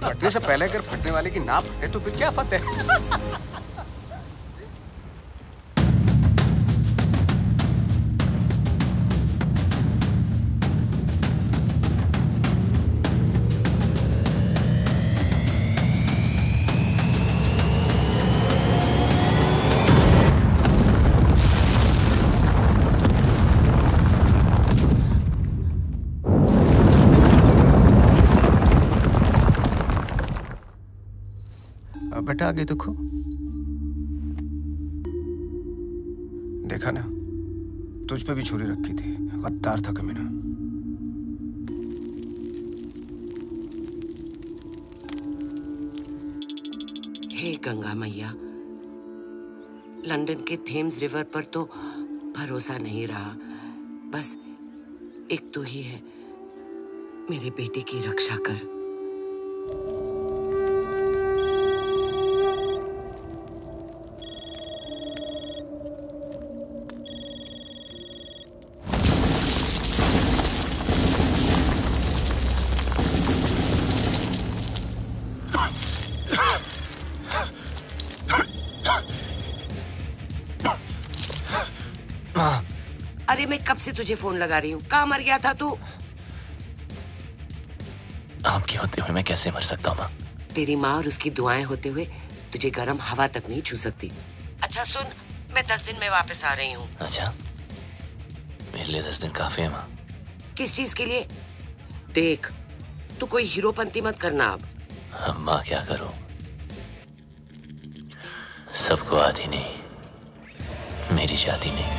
फटने से पहले अगर फटने वाले की ना फटे तो फिर क्या फतेह. बेटा आगे देखो. देखा ना, तुझ पे भी छुरी रखी थी. गद्दार था कमीना. हे गंगा मैया, लंदन के थेम्स रिवर पर तो भरोसा नहीं रहा. बस एक तू ही है. मेरे बेटे की रक्षा कर. अरे मैं कब से तुझे फोन लगा रही हूँ. कहाँ मर गया था तू? आपके होते हुए मैं कैसे मर सकता हूँ माँ? तेरी माँ और उसकी दुआएं होते हुए तुझे गर्म हवा तक नहीं छू सकती. अच्छा सुन, मैं 10 दिन में वापस आ रही हूँ. अच्छा, मेरे लिए 10 दिन काफी है माँ. किस चीज के लिए? देख, तू कोई हीरोपंती मत करना अब. माँ क्या करूं? सबको आती नहीं, मेरी जाती नहीं.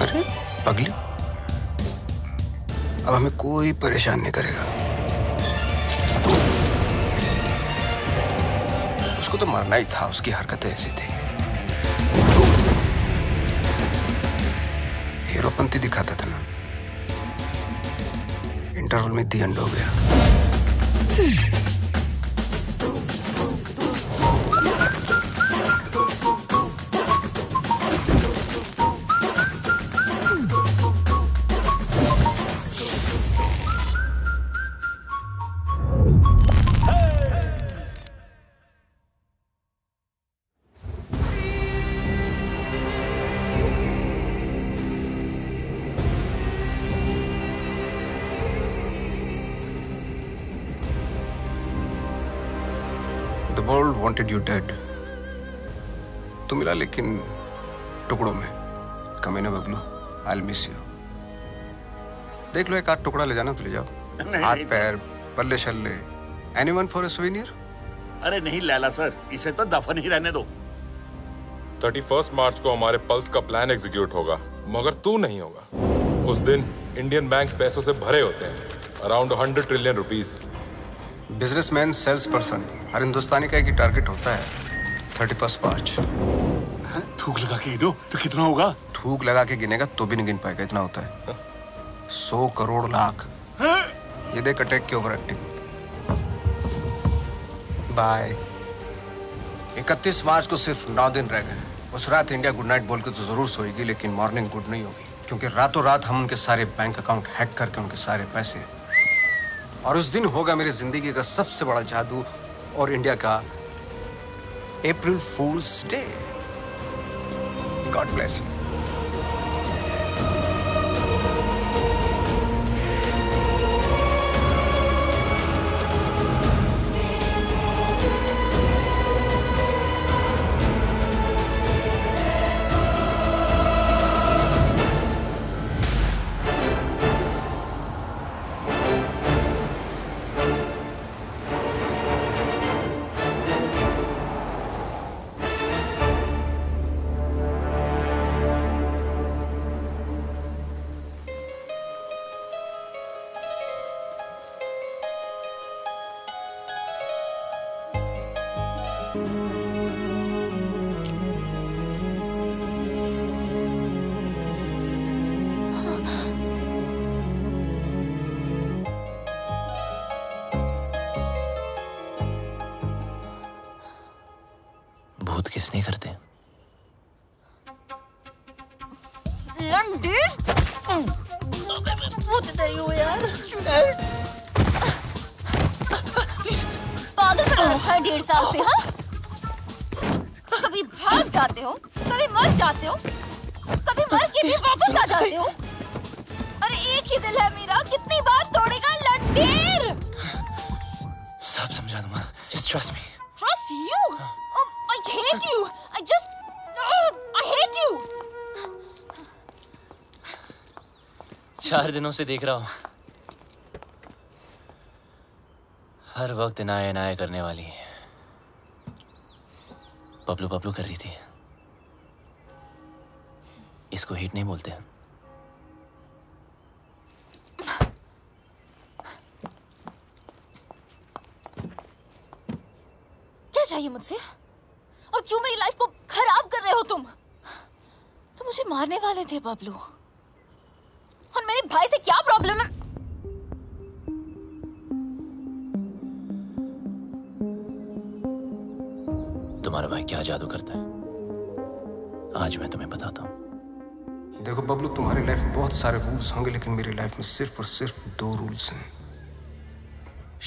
अरे पगली, अब हमें कोई परेशान नहीं करेगा. उसको तो मरना ही था, उसकी हरकतें ऐसी थी. हीरोपंती दिखाता था ना, इंटरवल में दी एंड हो गया। The world wanted you dead. तू मिला लेकिन टुकड़ों में। कमीना बबलू, I'll miss you. देख लो एक आध टुकड़ा ले जाना तो ले जाओ। हाथ पैर, बल्ले शल्ले, anyone for a souvenir? अरे नहीं लैला सर, इसे तो दफन ही रहने दो। 31 मार्च को हमारे पल्स का प्लान एग्जीक्यूट होगा, मगर तू नहीं होगा। उस दिन इंडियन बैंक्स पैसों से भरे होते हैं, around 100 trillion rupees. Businessman, sales person, हर हिंदुस्तानी का एक ही टारगेट होता है। 31 मार्च। थूक लगा के गिनो तो कितना होगा? थूक लगा के गिनेगा तो भी नहीं गिन पाएगा, इतना होता है। 100 करोड़ लाख। ये देख अटैक की ओवर एक्टिंग। बाय। 31 मार्च को सिर्फ 9 दिन रह गए। उस रात इंडिया गुड नाइट बोल के तो जरूर सोएगी, लेकिन मॉर्निंग गुड नहीं होगी, क्योंकि रातों रात हम उनके सारे बैंक अकाउंट हैक करके उनके सारे पैसे, और उस दिन होगा मेरी जिंदगी का सबसे बड़ा जादू और इंडिया का अप्रैल फूल्स डे। God bless you. भूत किसने करते? लंडन भूत नहीं हो यार। पागल कर रखा है 1.5 साल से। हाँ, कभी भाग जाते हो, कभी मर जाते हो, कभी मर के भी वापस आ जाते हो। अरे एक ही दिल है मेरा, कितनी बार तोड़ेगा लंडेर? सब समझा दूंगा, just trust me. Trust you? I hate you. I hate you. 4 दिनों से देख रहा हूं, हर वक्त इनाया इनाया करने वाली बबलू बबलू कर रही थी। इसको हिट नहीं बोलते। क्या चाहिए मुझसे? और क्यों मेरी लाइफ को खराब कर रहे हो तुम? तुम मुझे मारने वाले थे बबलू, और मेरे भाई से क्या प्रॉब्लम है? तुम्हारा भाई क्या जादू करता है, आज मैं तुम्हें बताता हूं। देखो बबलू, तुम्हारी लाइफ में बहुत सारे रूल्स होंगे, लेकिन मेरी लाइफ में सिर्फ और सिर्फ 2 रूल्स हैं।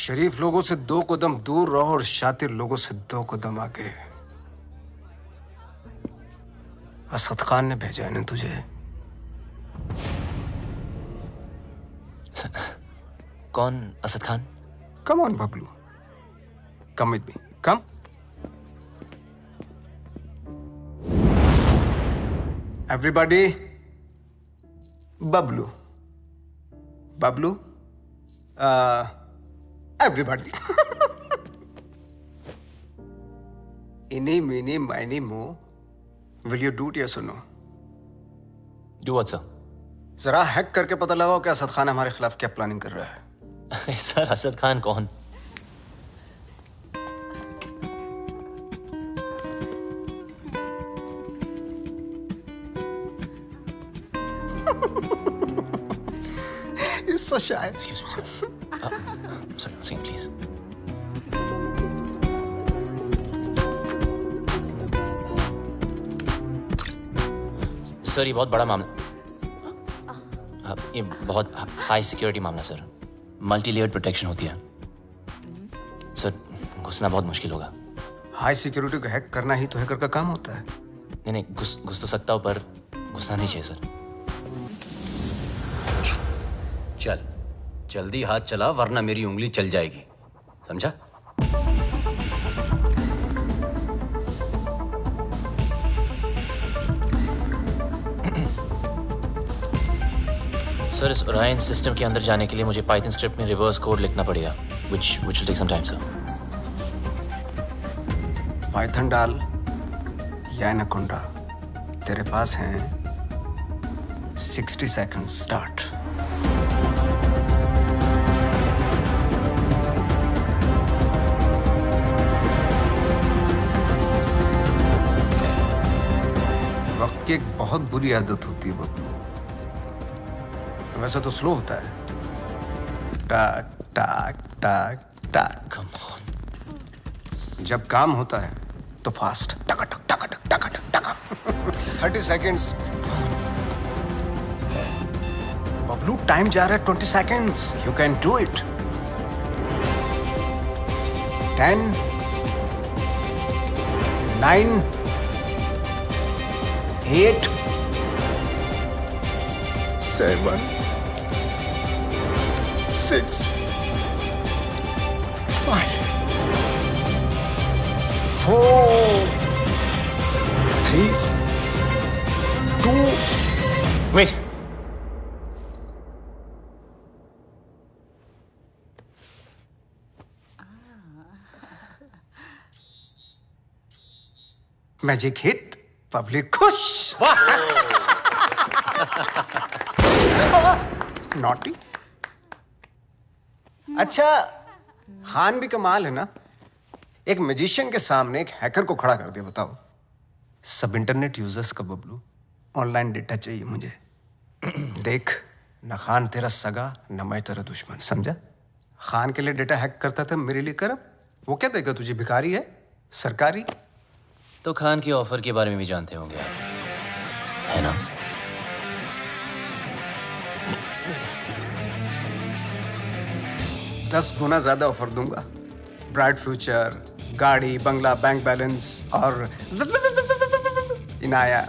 शरीफ लोगों से 2 कदम दूर रहो और शातिर लोगों से 2 कदम आगे। असद खान ने भेजा है ना तुझे? कौन Asad Khan? Come on Bablu, come with me, come. Everybody, Bablu, Bablu, everybody. इनी मीनी माइनी मो, will you do it yes और नो? Do what sir? जरा हैक करके पता लगाओ कि असद खान हमारे खिलाफ क्या प्लानिंग कर रहा है। सर, असद खान कौन? so shy. Excuse me, sir. Sorry, sing, please. Sir ये बहुत बड़ा मामला, ये बहुत हाई सिक्योरिटी मामला सर, मल्टी लेयर्ड प्रोटेक्शन होती है सर, घुसना बहुत मुश्किल होगा। हाई सिक्योरिटी को हैक करना ही तो हैकर का काम होता है। नहीं नहीं, घुस तो सकता हूँ पर घुसना नहीं चाहिए सर। चल जल्दी हाथ चला वरना मेरी उंगली चल जाएगी, समझा? सर इस ओरायन सिस्टम के अंदर जाने के लिए मुझे पाइथन स्क्रिप्ट में रिवर्स कोड लिखना पड़ेगा, which will take some time, sir. Python डाल या एनाकोंडा, तेरे पास हैं 60 seconds स्टार्ट। वक्त की एक बहुत बुरी आदत होती है बब्लू, वैसे तो स्लो होता है, टाक टाक टाक टाक। Come on. जब काम होता है तो फास्ट, टका टक टका टक टका टक टका। 30 seconds। बबलू टाइम जा रहा है 20 seconds। You can do it। 10 9 8 7 6 5 4 3 2 Wait. Magic hit, public खुश। नॉटी। अच्छा खान भी कमाल है ना, एक मैजिशियन के सामने एक हैकर को खड़ा कर दिया। बताओ, सब इंटरनेट यूजर्स का बबलू ऑनलाइन डेटा चाहिए मुझे। देख, न खान तेरा सगा न मैं तेरा दुश्मन, समझा? खान के लिए डेटा हैक करता था, मेरे लिए कर। वो क्या देगा तुझे, भिखारी है सरकारी? तो खान की ऑफर के बारे में भी जानते होंगे आप, है ना? दस गुना ज्यादा ऑफर दूंगा, ब्राइट फ्यूचर, गाड़ी, बंगला, बैंक बैलेंस और इनाया,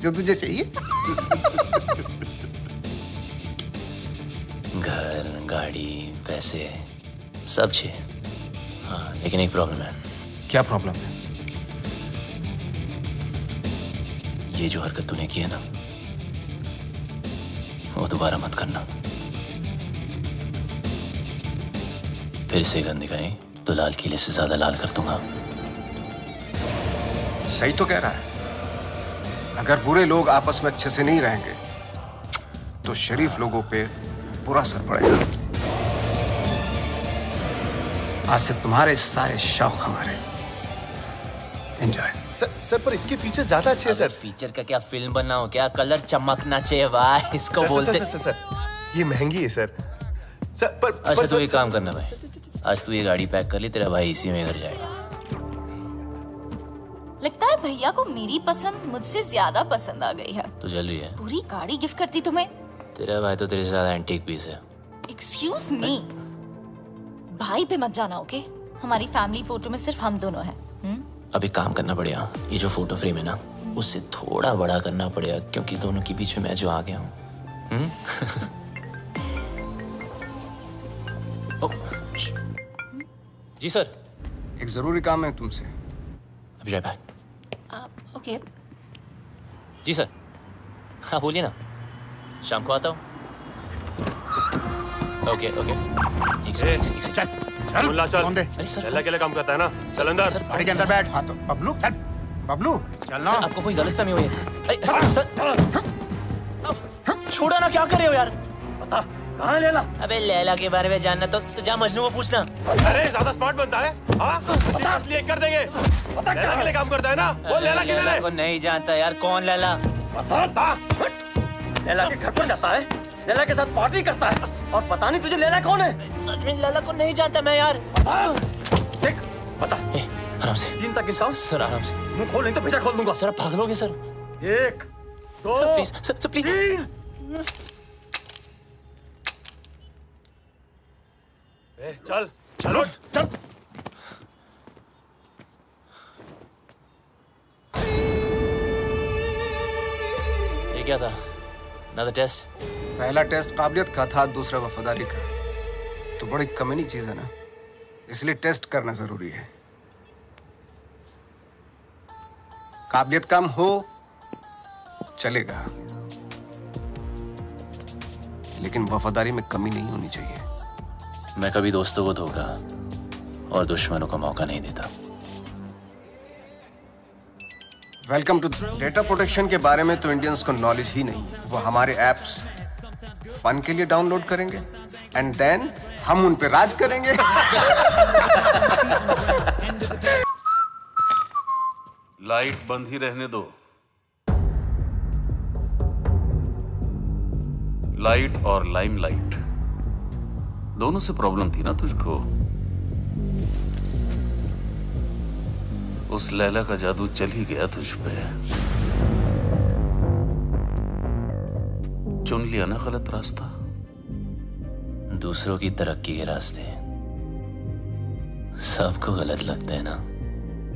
जो तुझे चाहिए। घर, गाड़ी, पैसे सब चाहिए। हाँ, लेकिन एक प्रॉब्लम है। क्या प्रॉब्लम है? ये जो हरकत तूने की है ना, वो दोबारा मत करना। फिर से गंद दिखाई तो लाल किले से ज्यादा लाल कर दूंगा। सही तो कह रहा है। अगर बुरे लोग आपस में अच्छे से नहीं रहेंगे तो शरीफ लोगों पे बुरा असर पड़ेगा। आज से तुम्हारे सारे शौक हमारे। एंजॉय। सर पर इसके फीचर्स ज्यादा अच्छे हैं सर। फीचर का क्या, फिल्म बनाओ क्या, कलर चमकना चाहिए वाह, इसको बोलते। सर ये महंगी है सर। सर पर अच्छा तो एक काम करना भाई, आज तू ये गाड़ी पैक कर ली, तेरा भाई इसी में घर जाएगा। लगता है भैया को मेरी पसंद मुझसे ज्यादा पसंद आ गई है। तू जल रही है? पूरी गाड़ी गिफ्ट करती तुम्हें। तेरा भाई तो तेरे से ज्यादा एंटीक पीस है। एक्सक्यूज मी, भाई पे मत जाना, ओके? हमारी फैमिली फोटो में सिर्फ हम दोनों हैं। अब एक काम करना पड़ेगा, ये जो फोटो फ्रेम है ना, उससे थोड़ा बड़ा करना पड़ेगा, क्योंकि दोनों के बीच में मैं जो आ गया हूँ। जी सर। एक जरूरी काम है तुमसे। अभी राइट बैक। ओके। जी सर। हाँ बोलिए ना, शाम को आता हूँ। Okay okay. एक सेकंड। चल मुल्ला चल। अल्लाह के लिए काम करता है ना, चल अंदर। गाड़ी के अंदर बैठ। हाँ तो बबलू चल, बबलू चलना। सर आपको कोई गलतफहमी हुई है? अरे सर छोड़ो ना, क्या कर रहे हो यार? बता कहाँ है लैला? अबे लैला के बारे में जानना तो जा मजनू को पूछना। अरे ज्यादा स्मार्ट बनता है? हाँ असली कर देंगे। लैला के लिए काम करता है ना, वो लैला के लिए। को नहीं जानता यार, कौन लैला? बता लैला के घर पर जाता है, लैला के साथ पार्टी करता है और पता नहीं तुझे लैला कौन है। सच में लैला को नहीं जानता मैं यार। देख बता। आराम से। 3 तक गिनता हूं। सर आराम से। मुंह खोल नहीं तो पीछा खोल दूंगा। सर आप पागलोगे sir. 1 2 sir please sir please. 3 चल चलो चल। ये क्या था? Another test? पहला टेस्ट काबिलियत का था, दूसरा वफादारी का। तो बड़ी कमीनी चीज है ना, इसलिए टेस्ट करना जरूरी है। काबिलियत कम हो चलेगा, लेकिन वफादारी में कमी नहीं होनी चाहिए। मैं कभी दोस्तों को धोखा और दुश्मनों को मौका नहीं देता। Welcome to. डेटा प्रोटेक्शन के बारे में तो इंडियंस को नॉलेज ही नहीं। वो हमारे एप्स फन के लिए डाउनलोड करेंगे एंड देन हम उन पे राज करेंगे। लाइट बंद ही रहने दो। लाइट और लाइमलाइट दोनों से प्रॉब्लम थी ना तुझको। उस लैला का जादू चल ही गया तुझ पे। चुन लिया ना गलत रास्ता। दूसरों की तरक्की के रास्ते सबको गलत लगते हैं ना।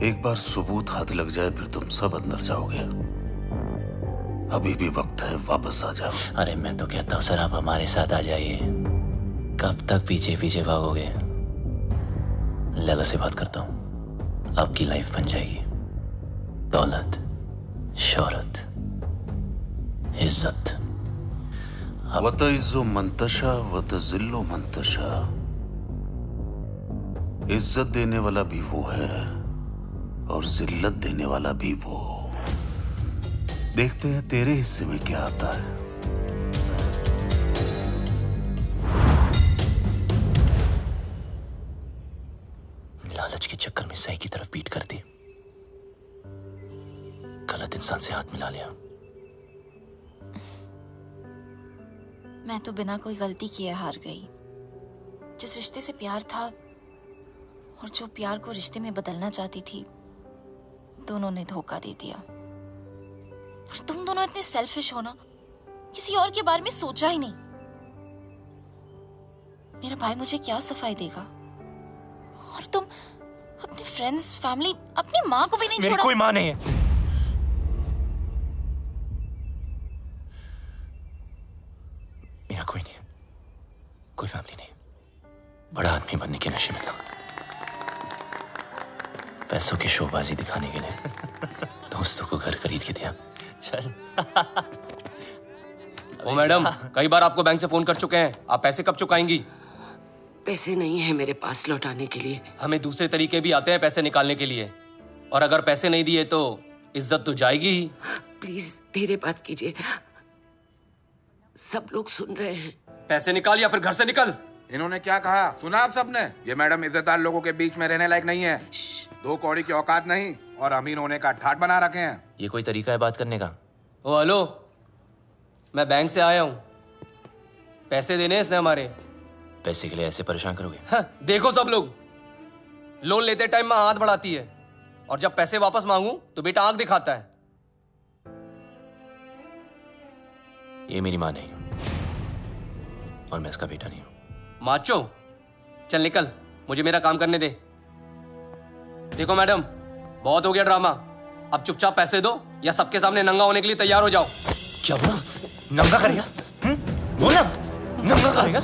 एक बार सबूत हाथ लग जाए फिर तुम सब अंदर जाओगे। अभी भी वक्त है, वापस आ जाओ। अरे मैं तो कहता हूँ सर आप हमारे साथ आ जाइए। कब तक पीछे पीछे भागोगे? लैला से बात करता हूँ, आपकी लाइफ बन जाएगी। दौलत, शोहरत, इज्जत। वत इज्जो मंतशा वत जिल्लो मंतशा। इज्जत देने वाला भी वो है और जिल्लत देने वाला भी वो। देखते हैं तेरे हिस्से में क्या आता है। लालच के चक्कर में सही की तरफ पीट कर दी, गलत इंसान से हाथ मिला लिया। मैं तो बिना कोई गलती किए हार गई। जिस रिश्ते से प्यार था और जो प्यार को रिश्ते में बदलना चाहती थी, दोनों ने धोखा दे दिया। और तुम दोनों इतने सेल्फिश हो ना, किसी और के बारे में सोचा ही नहीं। मेरा भाई मुझे क्या सफाई देगा? और तुम अपने फ्रेंड्स, फैमिली, अपनी माँ को भी नहीं छोड़ा। मेरी कोई माँ नहीं है। मेरा कोई नहीं, कोई फैमिली नहीं। बड़ा आदमी बनने के नशे में था, पैसों की शोबाजी दिखाने के लिए दोस्तों को घर खरीद के दिया। चल। ओ मैडम, कई बार आपको बैंक से फोन कर चुके हैं, आप पैसे कब चुकाएंगी? पैसे नहीं है मेरे पास लौटाने के लिए। हमें दूसरे तरीके भी आते हैं पैसे निकालने के लिए, और अगर पैसे नहीं दिए तो इज्जत तो जाएगी ही। प्लीज धीरे बात कीजिए, सब लोग सुन रहे हैं। पैसे निकाल या फिर घर से निकल। इन्होंने क्या कहा सुना आप सबने? ये मैडम इज्जतदार लोगों के बीच में रहने लायक नहीं है। 2 कौड़ी की औकात नहीं और अमीर होने का ठाट बना रखे हैं। ये कोई तरीका है बात करने का? ओ हेलो, मैं बैंक से आया हूँ, पैसे देने इसने हमारे। पैसे के लिए ऐसे परेशान करोगे? हाँ, देखो सब लोग लोन लेते टाइम माँ हाथ बढ़ाती है, और जब पैसे वापस मांगू तो बेटा आंख दिखाता है। ये मेरी माँ नहीं और मैं इसका बेटा नहीं हूं। माचो, चल निकल, मुझे मेरा काम करने दे। देखो मैडम, बहुत हो गया ड्रामा, अब चुपचाप पैसे दो या सबके सामने नंगा होने के लिए तैयार हो जाओ। क्या बोला? नंगा करेगा? बोला नंगा करेगा?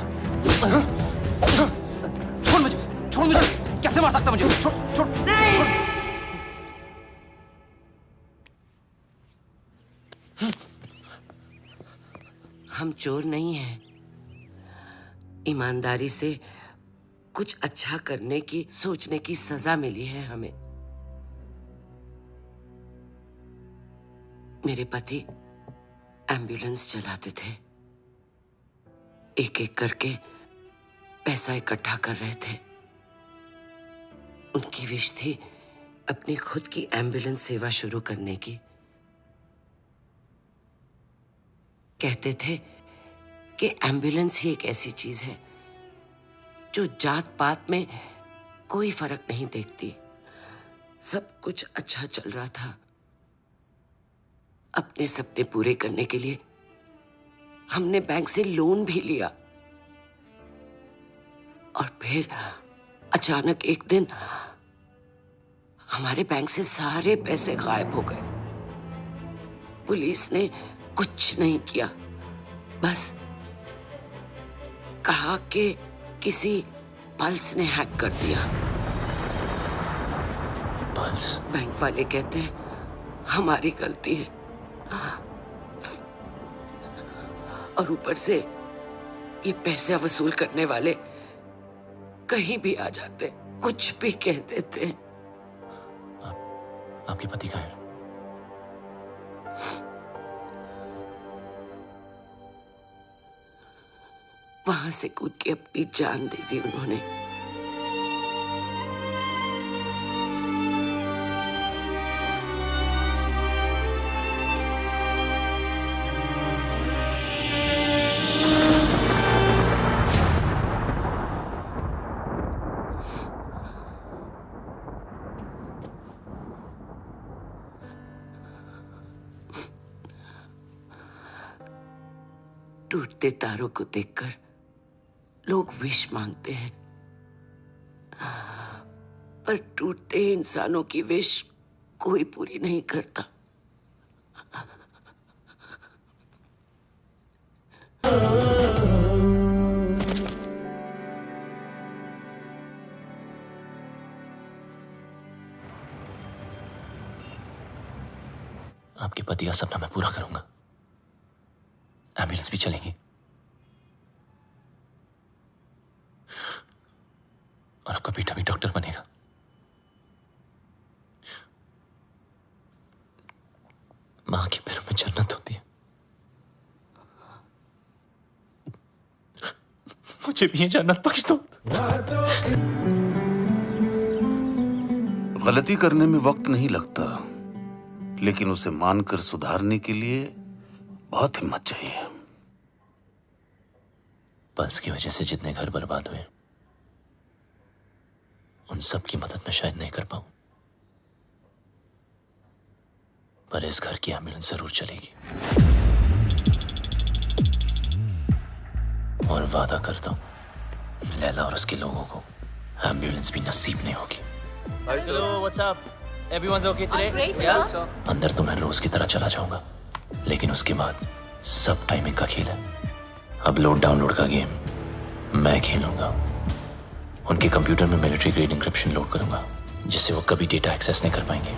छोड़ मुझे, छोड़ मुझे, कैसे मार सकता मुझे? छोड़ छोड़ छोड़। हम चोर नहीं हैं। ईमानदारी से कुछ अच्छा करने की सोचने की सजा मिली है हमें। मेरे पति एम्बुलेंस चलाते थे, एक एक करके पैसा इकट्ठा कर रहे थे। उनकी विश थी अपनी खुद की एम्बुलेंस सेवा शुरू करने की। कहते थे कि एम्बुलेंस ही एक ऐसी चीज है जो जात पात में कोई फर्क नहीं देखती। सब कुछ अच्छा चल रहा था। अपने सपने पूरे करने के लिए हमने बैंक से लोन भी लिया और फिर अचानक एक दिन हमारे बैंक से सारे पैसे गायब हो गए। पुलिस ने कुछ नहीं किया, बस कहा कि किसी पल्स ने हैक कर दिया। पल्स? बैंक वाले कहते हैं हमारी गलती है और ऊपर से ये पैसे वसूल करने वाले कहीं भी आ जाते, कुछ भी कह देते हैं। आपके पति कहाँ हैं? वहां से कूद के अपनी जान दे दी उन्होंने। टूटते तारों को देखकर लोग विश मांगते हैं, पर टूटते इंसानों की विश कोई पूरी नहीं करता। आपके पति का सपना मैं पूरा करूंगा। एम्बुलेंस भी चलेगी और आपका बेटा भी डॉक्टर बनेगा। मां के पैरों में जन्नत होती है। मुझे भी ये जन्नत बख्श दो। गलती करने में वक्त नहीं लगता, लेकिन उसे मानकर सुधारने के लिए बहुत हिम्मत चाहिए। पल्स की वजह से जितने घर बर्बाद हुए उन सब की मदद मैं शायद नहीं कर पाऊं, पर इस घर की एम्बुलेंस जरूर चलेगी। और वादा करता हूं लैला और उसके लोगों को एम्बुलेंस भी नसीब नहीं होगी। Hello, what's up? Everyone's okay today? Great, Yeah? sir. अंदर तो मैं रोज की तरह चला जाऊंगा, लेकिन उसके बाद सब टाइमिंग का खेल है। अब लोड डाउनलोड का गेम मैं खेलूंगा। उनके कंप्यूटर में मिलिट्री ग्रेड इंक्रिप्शन लोड करूंगा, जिससे वो कभी डेटा एक्सेस नहीं कर पाएंगे।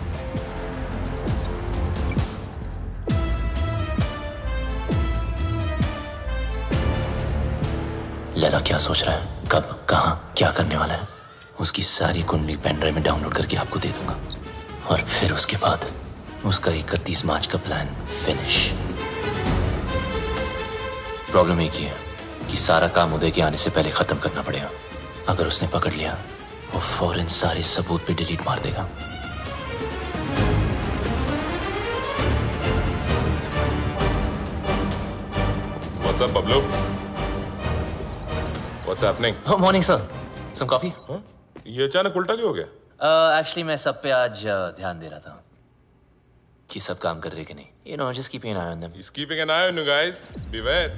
लैला क्या सोच रहा है, कब, कहां, क्या करने वाला है, उसकी सारी कुंडली पेन ड्राइव में डाउनलोड करके आपको दे दूंगा। और फिर उसके बाद उसका 31 मार्च का प्लान फिनिश। प्रॉब्लम एक ही है कि सारा काम उदय के आने से पहले खत्म करना पड़ेगा। अगर उसने पकड़ लिया वो फौरन सारे सबूत पे डिलीट मार देगा। What's up, Bablu? What's happening? Oh, morning, sir. Some coffee? ये अचानक उल्टा क्यों हो गया? Actually, मैं सब पे आज ध्यान दे रहा था कि सब काम कर रहे कि नहीं। You know, just keeping an eye on them. He's keeping an eye on you guys. Beware.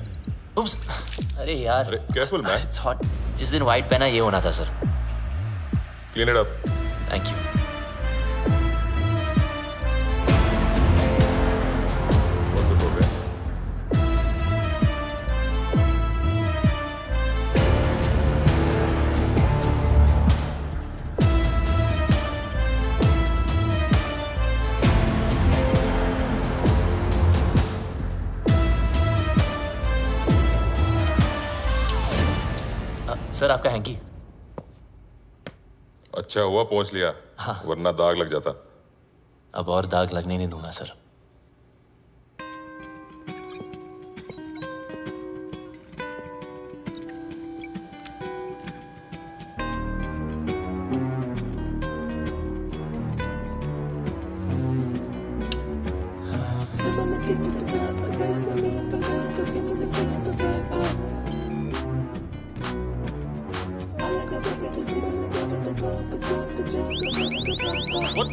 Oops. अरे यार। Careful, man. It's hot. जिस दिन white पहना ये होना था, sir. Clean it up. Thank you. What's the progress? Sir आपका हैंकी। अच्छा हुआ पहुंच लिया, वरना दाग लग जाता। अब और दाग लगने नहीं दूंगा sir. Someone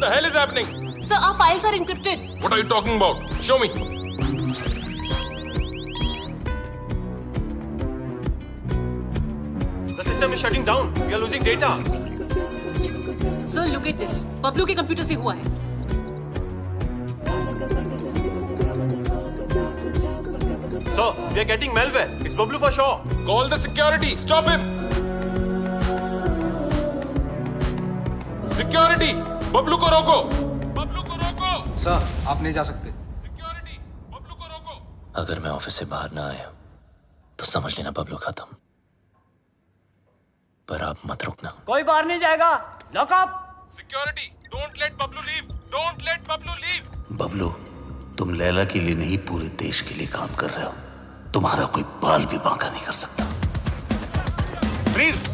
What the hell is happening? Sir, our files are encrypted. What are you talking about? Show me. The system is shutting down. We are losing data. Sir, look at this. Bablu के कंप्यूटर से हुआ है. Sir, we are getting malware. It's Bablu for sure. Call the security. Stop him. Security. Bablu को रोको. बबलू को रोको. सर, आप नहीं जा सकते. अगर मैं ऑफिस से बाहर ना आया तो समझ लेना बबलू खत्म. पर आप मत रुकना. कोई बाहर नहीं जाएगा. Lock up. Security. Don't let Bablu leave. Don't let Bablu leave. Bablu, तुम लैला के लिए नहीं पूरे देश के लिए काम कर रहे हो. तुम्हारा कोई बाल भी बांका नहीं कर सकता. प्लीज.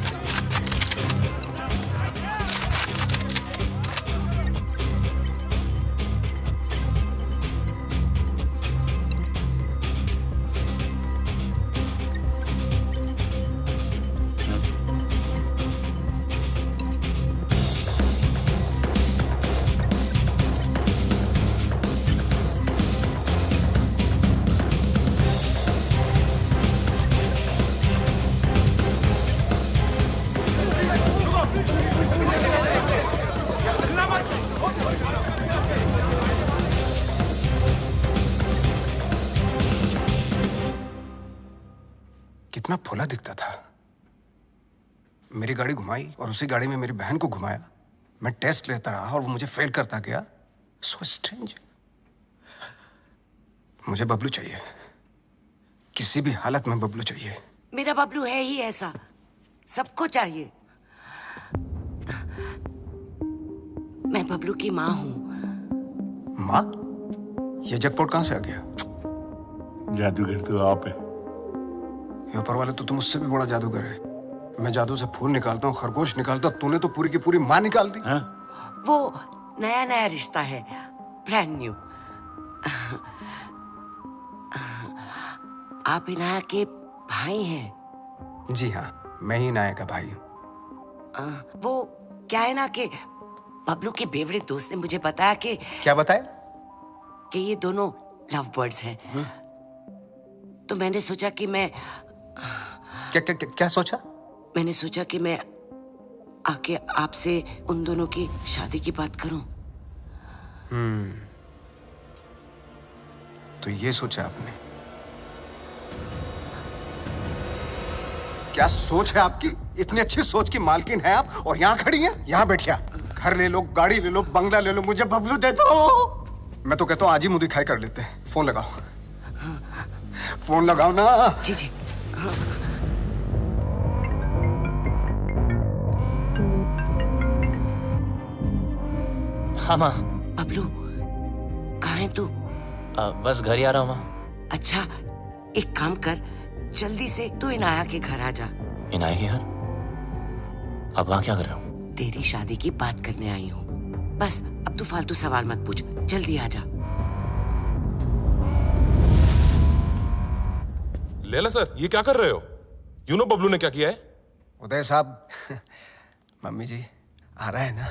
कितना फुला दिखता था. मेरी गाड़ी घुमाई और उसी गाड़ी में मेरी बहन को घुमाया. मैं टेस्ट लेता रहा और वो मुझे फेल करता गया. So strange. मुझे बबलू चाहिए. किसी भी हालत में बबलू चाहिए. मेरा बबलू है ही ऐसा. सबको चाहिए. मैं बबलू की माँ हूँ. माँ? ये जैकपॉट कहाँ से आ गया? जादूगर तो आप है. ये ऊपर वाले तो तुम उससे भी बड़ा जादूगर है. मैं जादू से फूल निकालता हूँ, खरगोश निकालता हूँ. तूने तो पूरी की पूरी माँ निकाल दी. वो नया नया रिश्ता है. Brand new. आप इनाया के भाई हैं? जी हाँ, मैं ही नाया का भाई हूँ. वो क्या है ना कि बबलू के बेवड़े दोस्त ने मुझे बताया कि. क्या बताया? कि ये दोनों लव बर्ड्स हैं. तो मैंने सोचा कि मैं. क्या सोचा? मैंने सोचा कि मैं आके आपसे उन दोनों की शादी की बात करूं. तो ये सोचा आपने? क्या सोच है आपकी? इतनी अच्छी सोच की मालकिन है आप और यहाँ खड़ी हैं? यहाँ बैठिया. घर ले लो, गाड़ी ले लो, बंगला ले लो, मुझे बबलू दे दो. मैं तो कहता हूँ आज ही मुंह दिखाई कर लेते हैं. फोन लगाओ. फोन लगाओ ना. जी जी. हाँ माँ. बबलू, कहाँ है तू? बस घर ही आ रहा हूँ माँ. अच्छा, एक काम कर. जल्दी से तू इनाया के घर आ जा. इनाया के घर? अब वहाँ क्या कर रहे हो? तेरी शादी की बात करने आई हूँ. बस अब तू फालतू सवाल मत पूछ. जल्दी आ जा. लैला सर, ये क्या कर रहे हो? यू नो बबलू ने क्या किया है? उदय साहब, मम्मी जी आ रहा है ना?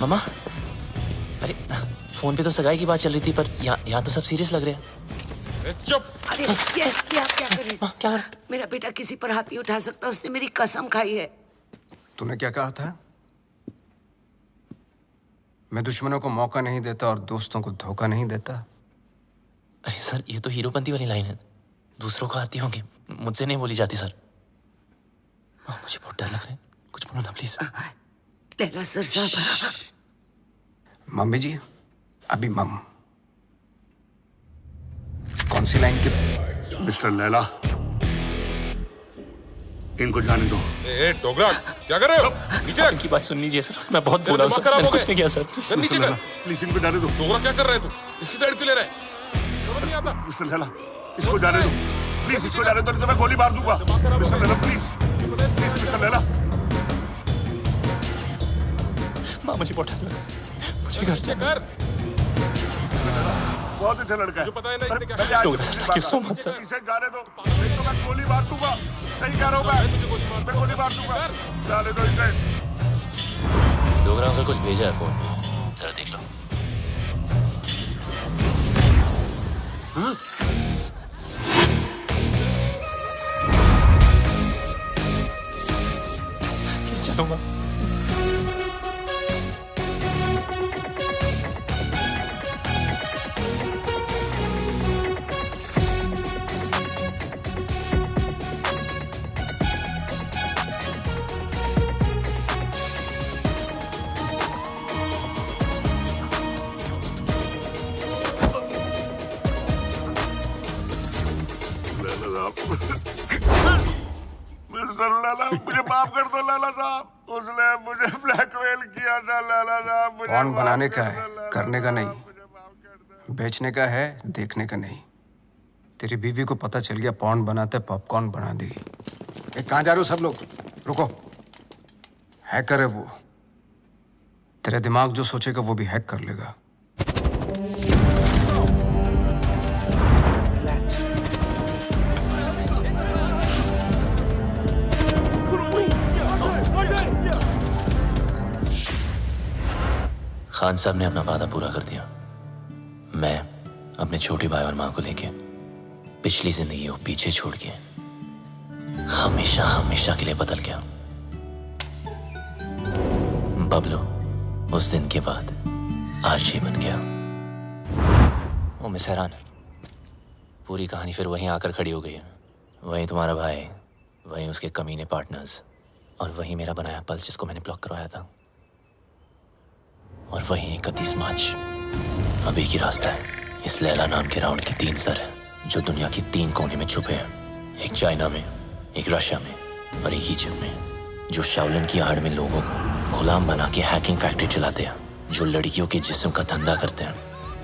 मामा, अरे फोन पे तो सगाई की बात चल रही थी पर यहाँ तो सब सीरियस लग रहे हैं. चुप. अरे ये आप क्या कर रहे? क्या? मेरा बेटा किसी पर हाथ नहीं उठा सकता. उसने मेरी कसम खाई है. तूने क्या कहा था? मैं दुश्मनों को मौका नहीं देता और दोस्तों को धोखा नहीं देता. अरे सर, ये तो हीरोपंती वाली लाइन है. दूसरों को आती होंगी, मुझसे नहीं बोली जाती सर. मुझे बहुत डर लग रहा है. कुछ बोलो ना प्लीज. लैला सर साहब. मम्मी जी, अभी मम. कौन सी लाइन की? मिस्टर लैला, इनको जाने दो। ए डोगरा, क्या कर रहे हो? नीचे इनकी बात सुन लीजिए सर, मैं बहुत बोला हूं सर, मैंने कुछ नहीं किया सर। सर नीचे कर। प्लीज इनको जाने दो। डोगरा क्या कर रहे है तू? इसी साइड क्यों ले रहा है? समझ नहीं आता। मिस्टर लैला, इसको जाने दो। प्लीज इसको जाने दो, नहीं तो मैं गोली मार दूंगा। Mister Laila please, please mister Laila. मां मुझे बहुत डर लगा, मुझे घर कर। बहुत अच्छा लड़का है। मुझे पता है ना इसने क्या Dogra sir, thank you so much sir. इसे जाने दो, नहीं तो मैं गोली मार दूंगा। सही कह रहा हूं मैं गोली मार दूंगा। जाने दो इसे। डोगरा अंकल कुछ भेजा है फोन पे, जरा देख लो। किस चलूंगा? मुझे माफ कर दो लैला साहब, उसने मुझे ब्लैकमेल किया था। लैला साहब मुझे कौन बनाने का है, करने का नहीं। बेचने का है, देखने का नहीं। तेरी बीवी को पता चल गया पॉर्न बनाते पॉपकॉर्न बना दी। कहाँ जा रहे हो सब लोग? रुको। हैकर है वो, तेरा दिमाग जो सोचेगा वो भी हैक कर लेगा। खान साहब ने अपना वादा पूरा कर दिया। मैं अपने छोटे भाई और मां को लेके पिछली जिंदगी को पीछे छोड़ के हमेशा हमेशा के लिए बदल गया। बबलू उस दिन के बाद आरजे बन गया। ओ मिस हैरान, पूरी कहानी फिर वहीं आकर खड़ी हो गई है। वहीं तुम्हारा भाई, वहीं उसके कमीने पार्टनर्स, और वहीं मेरा बनाया पल्स जिसको मैंने ब्लॉक करवाया था, और वहीं 31 मार्च। अब एक ही रास्ता है। इस लैला नाम के राउंड के 3 सर हैं जो दुनिया के 3 कोने में छुपे हैं। एक चाइना में, एक रशिया में और एक इजिप्ट में, जो शाओलिन की आड़ में लोगों को गुलाम बना के हैकिंग फैक्ट्री चलाते हैं, जो लड़कियों के जिस्म का धंधा करते हैं,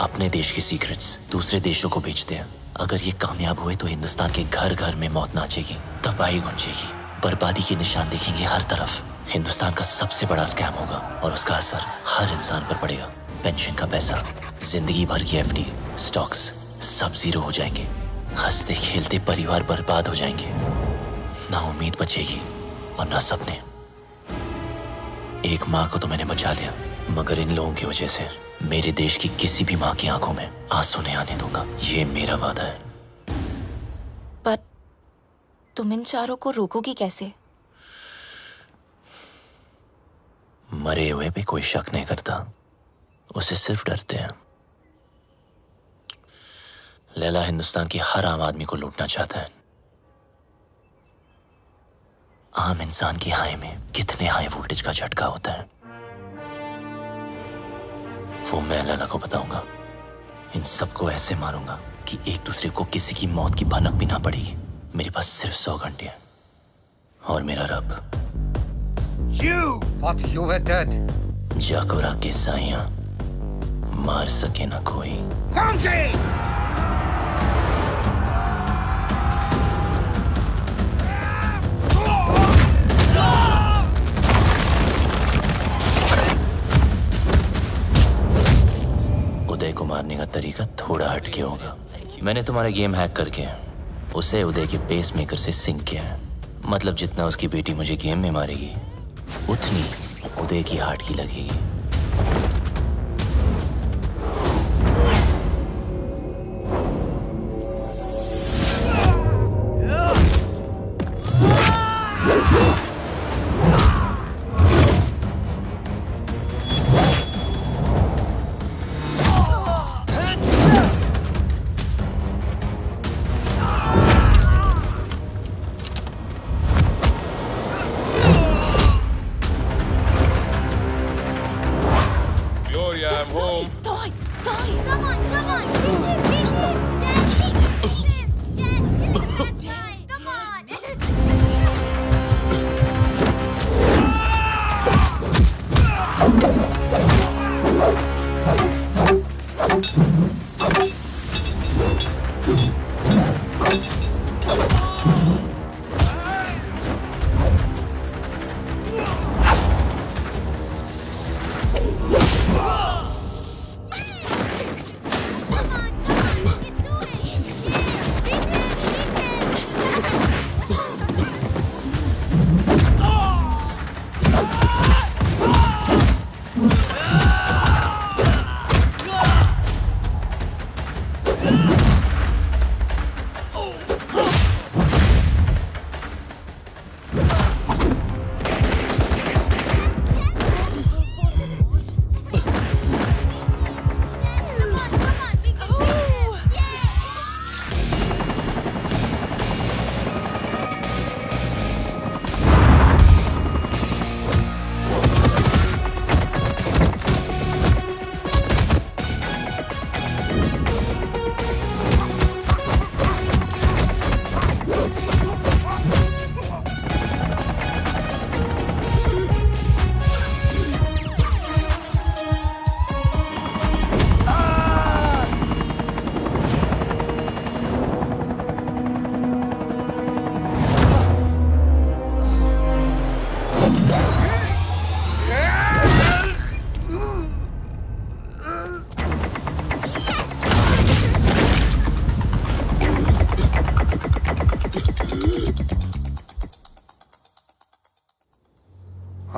अपने देश के सीक्रेट्स दूसरे देशों को बेचते हैं। अगर ये कामयाब हुए तो हिंदुस्तान के घर घर में मौत नाचेगी, तबाही गूंजेगी, बर्बादी के निशान दिखेंगे हर तरफ। हिंदुस्तान का सबसे बड़ा स्कैम होगा और उसका असर हर इंसान पर पड़ेगा। पेंशन का पैसा, जिंदगी भर की एफडी, स्टॉक्स सब जीरो हो जाएंगे। हंसते खेलते परिवार बर्बाद हो जाएंगे। ना उम्मीद बचेगी और ना सपने। एक माँ को तो मैंने बचा लिया, मगर इन लोगों की वजह से मेरे देश की किसी भी माँ की आंखों में आंसू नहीं आने दूंगा। ये मेरा वादा है। पर तुम इन चारों को रोकोगी कैसे? मरे हुए पे कोई शक नहीं करता, उसे सिर्फ डरते हैं। लैला हिंदुस्तान की हर आम आदमी को लूटना चाहता है। आम इंसान की हाई में कितने हाई वोल्टेज का झटका होता है वो मैं लैला को बताऊंगा। इन सबको ऐसे मारूंगा कि एक दूसरे को किसी की मौत की भनक भी ना पड़ेगी। मेरे पास सिर्फ 100 घंटे हैं और मेरा रब जाकोरा के साइयां मार सके ना कोई। उदय को मारने का तरीका थोड़ा हटके होगा। मैंने तुम्हारे गेम हैक करके उसे उदय के पेसमेकर से सिंक किया है। मतलब जितना उसकी बेटी मुझे गेम में मारेगी उतनी उदय की हार्ट की लगेगी।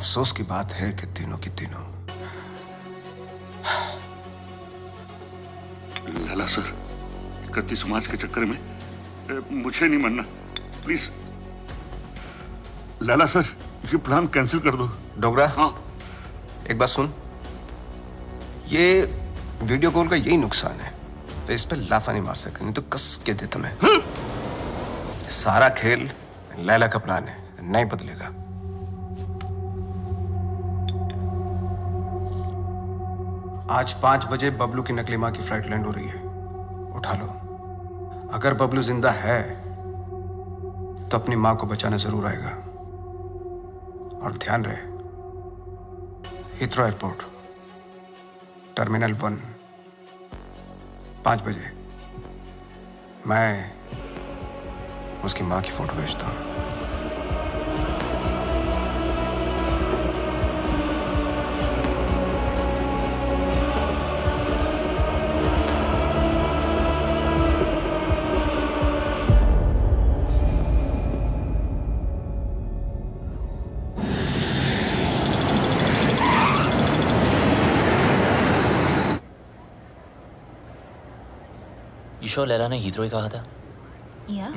अफसोस की बात है कि तीनों की तीनों। लाला सर, 31 मार्च के चक्कर में मुझे नहीं मरना, प्लीज। लाला सर, ये प्लान कैंसिल कर दो। डोगरा, हाँ, एक बात सुन। ये वीडियो कॉल का यही नुकसान है, फेस पे लाफा नहीं मार सकते, नहीं तो कस के देता मैं। सारा खेल लैला का प्लान है, नहीं बदलेगा। आज 5 बजे बबलू की नकली मां की फ्लाइट लैंड हो रही है, उठा लो। अगर बबलू जिंदा है तो अपनी मां को बचाने जरूर आएगा। और ध्यान रहे, हिथ्रो एयरपोर्ट, टर्मिनल 1, 5 बजे मैं उसकी मां की फोटो भेजता हूं। ईशो लैला ने हीथ्रो ही कहा था। Yeah.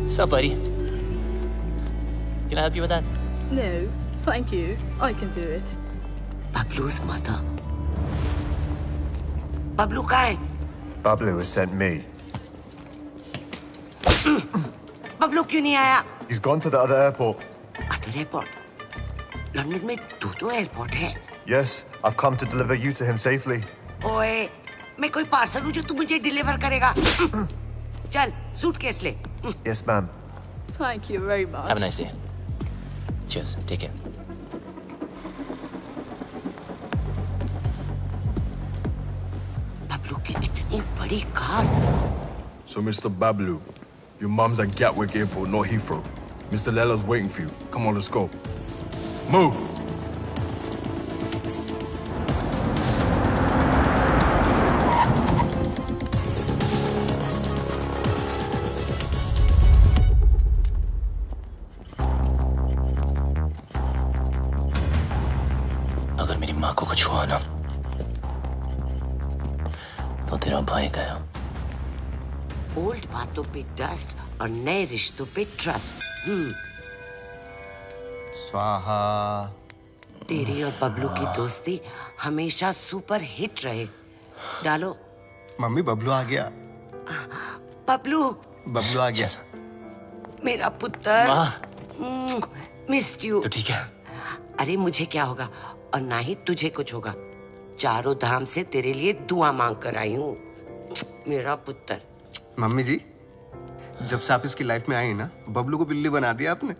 Sup, buddy? Can I help you with that? No, thank you. I can do it. Bablu's mother. Bablu कहाँ है? Bablu has sent me. Bablu क्यों नहीं आया? He's gone to the other airport. Other airport? London में 2 एयरपोर्ट है। Yes, I've come to deliver you to him safely. ओए, मैं कोई पार्सल हूँ जो तू मुझे डिलीवर करेगा। चल, सूटकेस ले। Yes, ma'am. Thank you very much. Have a nice day. Cheers. Take care. Bablu की इतनी बड़ी car. So, Mr. Bablu, your mum's at Gatwick Airport, not Heathrow. Mr. Lella's waiting for you. Come on, let's go. Move! अगर मेरी माँ को कुछ हुआ ना तो तेरा भाई गया। ओल्ड बातों पे डस्ट और नए रिश्तों पे ट्रस्ट। स्वाहा। तेरी और बबलू की दोस्ती हमेशा सुपर हिट रहे। डालो। मम्मी, बबलू आ गया। बबलू। बबलू आ गया। मेरा पुत्र। Missed you. तो ठीक है। अरे मुझे क्या होगा और ना ही तुझे कुछ होगा। चारों धाम से तेरे लिए दुआ मांग कर आई हूँ, मेरा पुत्र। मम्मी जी, जब से आप इसकी लाइफ में आई ना, बबलू को बिल्ली बना दिया आपने।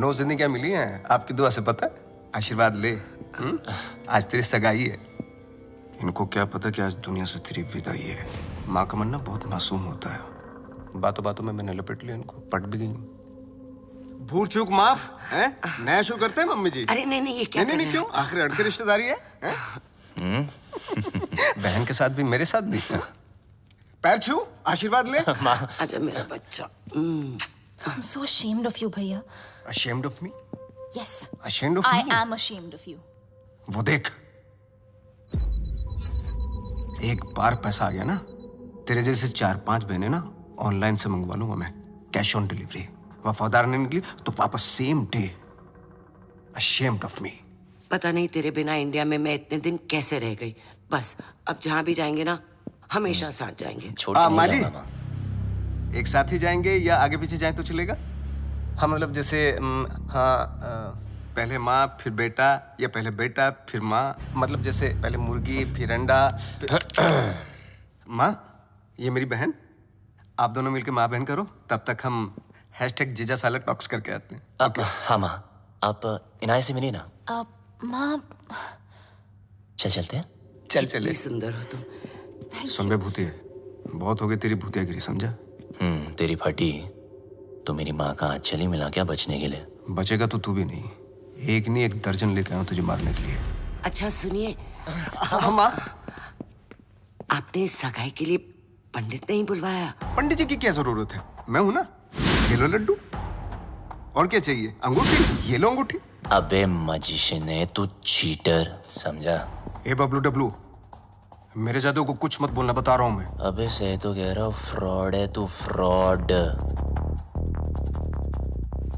9 जिंदगियां मिली हैं आपकी दुआ से, पता है? आशीर्वाद ले। आज तेरी सगाई है। इनको क्या पता कि आज दुनिया से तेरी विदाई है। माँ का मन ना बहुत मासूम होता है। बातों बातों में मैंने लपेट लिया इनको, पट भी गई। भूल चूक माफ है। नया शो करते हैं मम्मी जी। अरे नहीं, ये क्या? नहीं, क्यों? आखिर अड़के रिश्तेदारी है? बहन के साथ भी, मेरे साथ भी। पैर छू, आशीर्वाद ले। आजा मेरा बच्चा। I'm so ashamed of you, भैया। Ashamed of me? Yes. Ashamed of I me? am ashamed of you. वो देख, एक बार पैसा आ गया ना, तेरे जैसे 4-5 बहनें ना ऑनलाइन से मंगवा लूंगा मैं, कैश ऑन डिलीवरी। वफादार नहीं निकली तो वापस same day. Ashamed of me. पता नहीं तेरे बिना इंडिया में मैं इतने दिन कैसे रह गई। बस अब जहाँ भी जाएंगे ना, हमेशा साथ जाएंगे। माँ जी, एक साथ ही जाएंगे या आगे पीछे जाएं तो चलेगा? हाँ, मतलब जैसे पहले माँ फिर बेटा, या पहले बेटा फिर माँ, मतलब जैसे पहले मुर्गी फिर अंडा माँ, ये मेरी बहन, आप दोनों मिलकर माँ बहन करो, तब तक हम #जीजा साला टॉक्स करके आते हैं। हाँ माँ, आप इनाय से मिली ना? माँ, चलते हैं? चल चले। सुंदर हो तुम। सुन बे भूतिया, बहुत हो गई तेरी भूतियागिरी, समझा? तेरी फटी तो मेरी माँ का हाथ चली मिला क्या बचने के लिए? बचेगा तो तू भी नहीं, एक नहीं 1 दर्जन लेके आऊं तुझे मारने के लिए। अच्छा सुनिए, माँ, आपने सगाई के लिए पंडित नहीं बुलवाया? पंडित जी की क्या जरूरत है, मैं हूं ना। ये लो लड्डू, और क्या चाहिए? अंगूठी, ये लो अंगूठी। अबे मजिशियन है तू, चीटर, समझा? ए बबलू डब्लू, मेरे जादू को कुछ मत बोलना, बता रहा हूं मैं। अबे सही तो कह रहा हूँ, फ्रॉड है तू, फ्रॉड।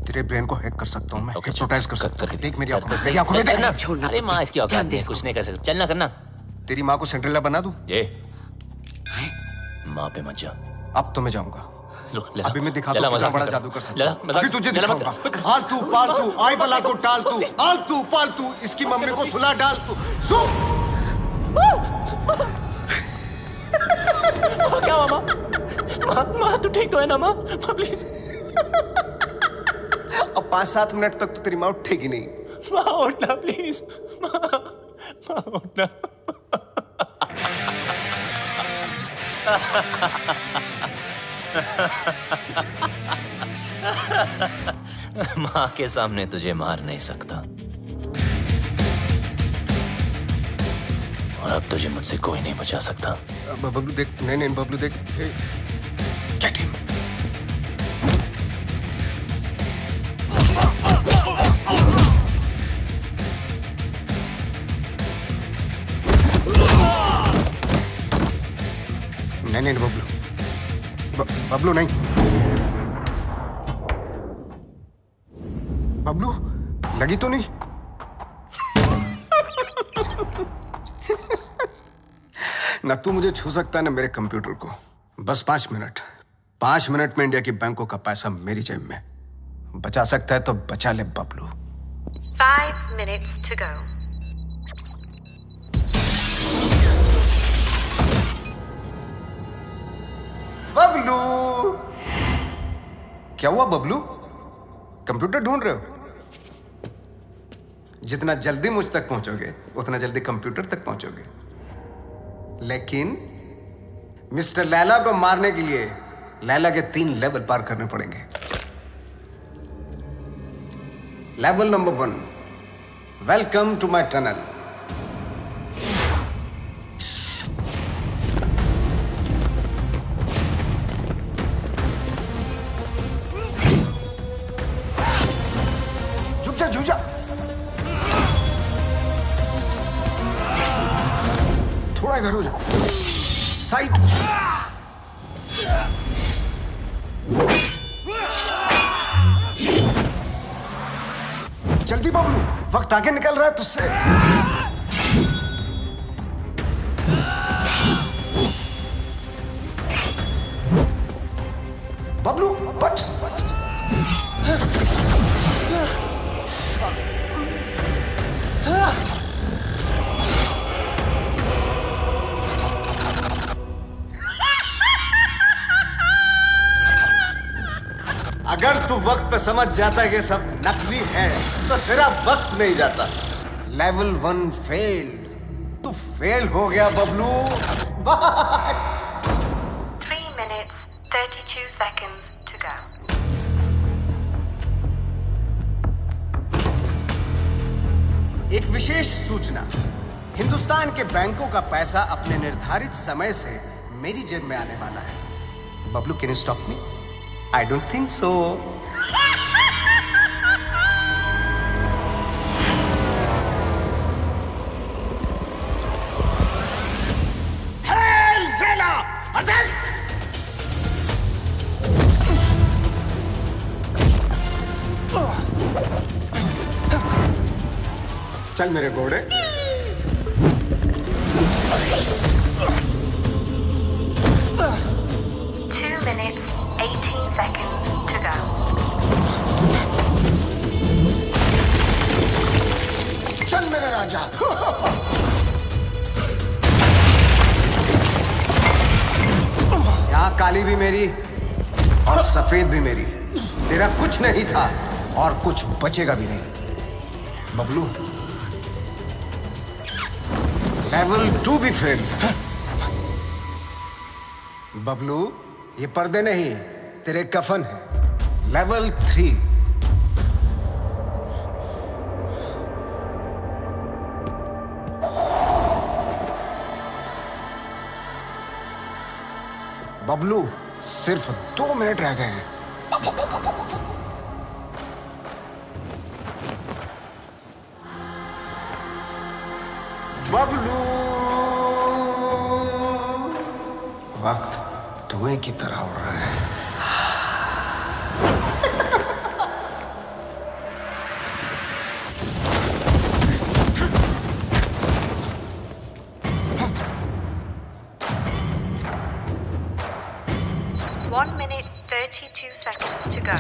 तेरे ब्रेन को हैक कर सकता हूँ मैं, हिप्नोटाइज कर सकता हूँ। देख मेरी आंखों में, सही, मेरी आंखों में चल देख। ना, छोड़ना। अरे माँ इसकी औकात नहीं, कुछ नहीं कर सकता, चलना करना। तेरी माँ को सेंट्रेला बना दूं? ये माँ पे मत जा। अब तो मैं जाऊंगा। अभी मैं दिखाता हूँ कितना बड़ा जादू कर सकता हूँ। अभी तुझे दिखाऊंगा। आलतू पालतू, आई बला को टाल तू, आलतू पालतू, इसकी मम्मी को सुला डाल तू। क्या हुआ माँ? माँ तू ठीक तो है ना माँ? प्लीज। अब 5-7 मिनट तक तो तेरी माँ उठेगी नहीं। माँ उठना प्लीज, माँ उठना। माँ के सामने तुझे मार नहीं सकता, और अब तुझे मुझसे कोई नहीं बचा सकता। बबलू देख, नहीं बबलू देख, गेट हिम। नहीं बबलू, बबलू नहीं। बबलू लगी तो नहीं? ना तू मुझे छू सकता है ना मेरे कंप्यूटर को। बस 5 मिनट, 5 मिनट में इंडिया की बैंकों का पैसा मेरी जेब में। बचा सकता है तो बचा ले Bablu. 5 minutes to go. Bablu, क्या हुआ बबलू? कंप्यूटर ढूंढ रहे हो? जितना जल्दी मुझ तक पहुंचोगे उतना जल्दी कंप्यूटर तक पहुंचोगे। लेकिन मिस्टर लैला को मारने के लिए लैला के 3 लेवल पार करने पड़ेंगे। Level number 1, welcome to my tunnel. झुक जा, थोड़ा इधर हो जा, साइड। जल्दी बबलू, वक्त आगे निकल रहा है तुझसे। बबलू बच। अगर तू वक्त पे समझ जाता है कि सब नकली है तो तेरा वक्त नहीं जाता। लेवल 1 फेल्ड, तू फेल हो गया Bablu. 3 minutes, 32 seconds to go. एक विशेष सूचना, हिंदुस्तान के बैंकों का पैसा अपने निर्धारित समय से मेरी जेब में आने वाला है। Bablu, can you stop me? I don't think so. Hell, Vela! Attack! चल मेरे घोड़े। 2 minutes, 18 seconds to go. चल मेरे राजा। यहाँ काली भी मेरी और सफेद भी मेरी। तेरा कुछ नहीं था और कुछ बचेगा भी नहीं। बबलू, लेवल 2 भी फेल। बबलू, ये पर्दे नहीं, तेरे कफन है। लेवल 3। बबलू, सिर्फ 2 मिनट रह गए हैं। बबलू, वक्त धुएं की तरह उड़ रहा है। One minute, 32 seconds to go.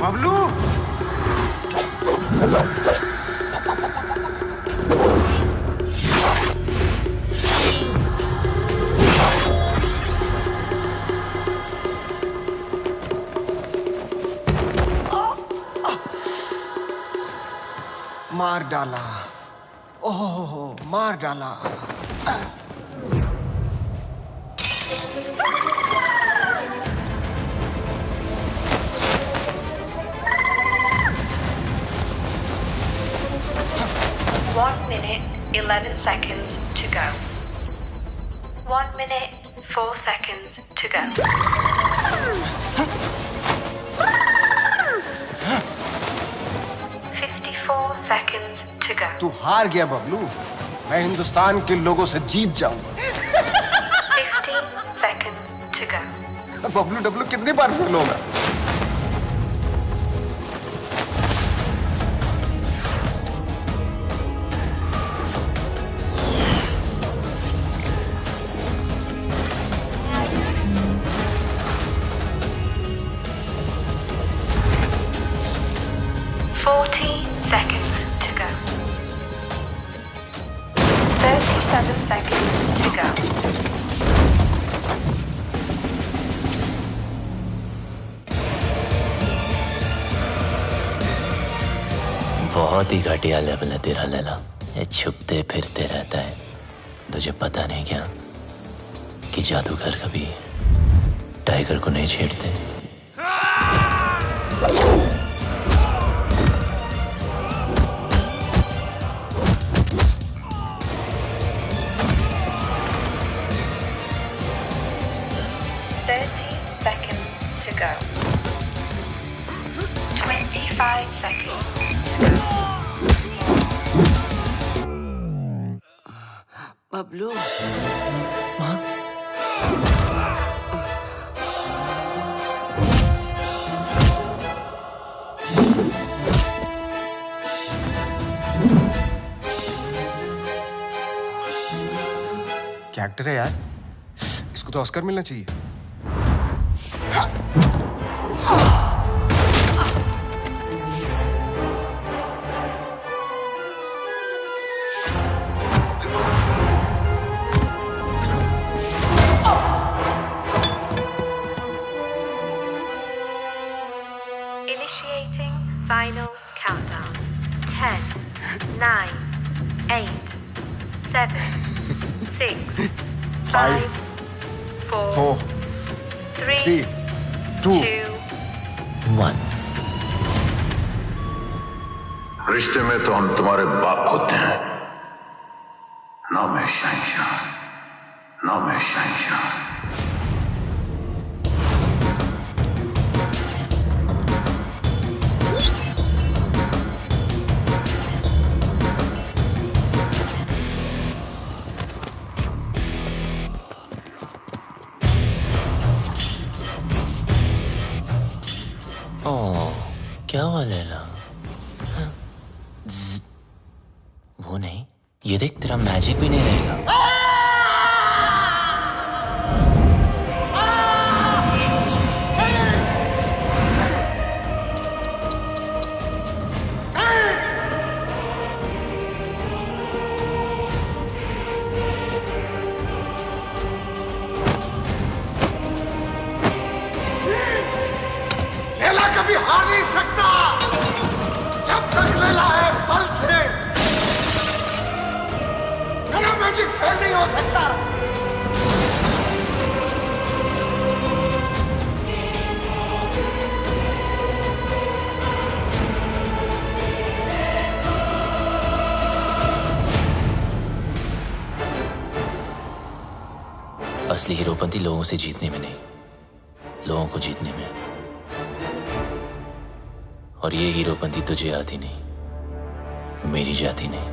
Bablu, मार डाला। ओह, मार डाला। One minute, 11 seconds to go. 1 minute, 4 seconds to go. seconds to go. तू हार गया बबलू। मैं हिंदुस्तान के लोगों से जीत जाऊंगा। 15 seconds to go. Bablu Dablu कितनी बार फेल होगा? Seconds to go. 37 seconds to go. बहुत ही घटिया लेवल है तेरा लैला। ये छुपते फिरते रहता है। तुझे पता नहीं क्या कि जादूगर कभी टाइगर को नहीं छेड़ते। Go. 25 seconds. बबलू, माँ, क्या एक्टर है यार, इसको तो ऑस्कर मिलना चाहिए। Initiating final countdown. 10, 9, 8, 7, 6, 5, 4, 3, 2, 1। रिश्ते में तो हम तुम्हारे बाप होते हैं, ना मैं शहंशाह, ना मैं शहंशाह। ओह, क्या हुआ लैला? वो नहीं, ये देख तेरा मैजिक भी नहीं रहेगा। लैला कभी हार नहीं सकता जब तक लैला है बल से मेरा मैजिक फेल नहीं हो सकता। असली हीरोपंती लोगों से जीतने में नहीं, लोगों को जीतने में। और ये हीरोपंती तुझे आती नहीं, मेरी जाती नहीं।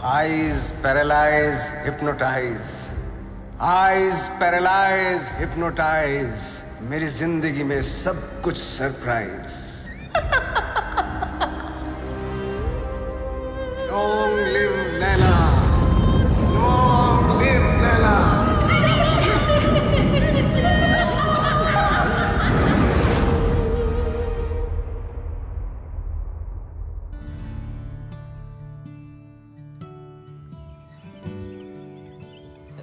Eyes paralyze, hypnotize. Eyes paralyze, hypnotize. मेरी जिंदगी में सब कुछ surprise. Long live Laila, long live Laila.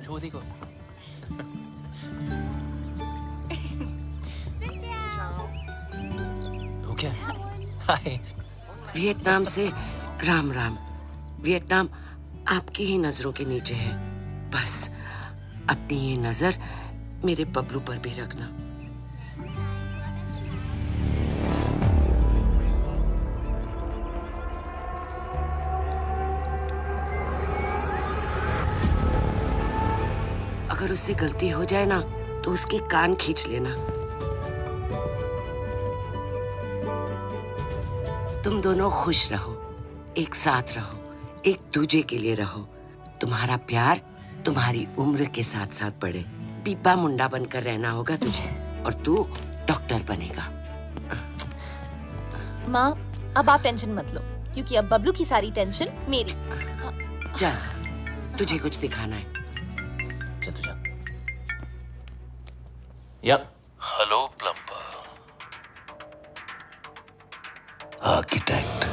वो देखो। हो क्या? हाय। वियतनाम से राम राम। वियतनाम आपकी ही नजरों के नीचे है। बस अपनी ये नजर मेरे बबलू पर भी रखना। अगर उससे गलती हो जाए ना तो उसके कान खींच लेना। तुम दोनों खुश रहो, एक साथ रहो, एक दूजे के लिए रहो। तुम्हारा प्यार तुम्हारी उम्र के साथ साथ बढ़े। पीपा मुंडा बनकर रहना होगा तुझे और तू डॉक्टर बनेगा। माँ, अब आप टेंशन मत लो क्योंकि अब बबलू की सारी टेंशन मेरी। चल, तुझे कुछ दिखाना है। चल तू जा। यप। Hello plumber, architect.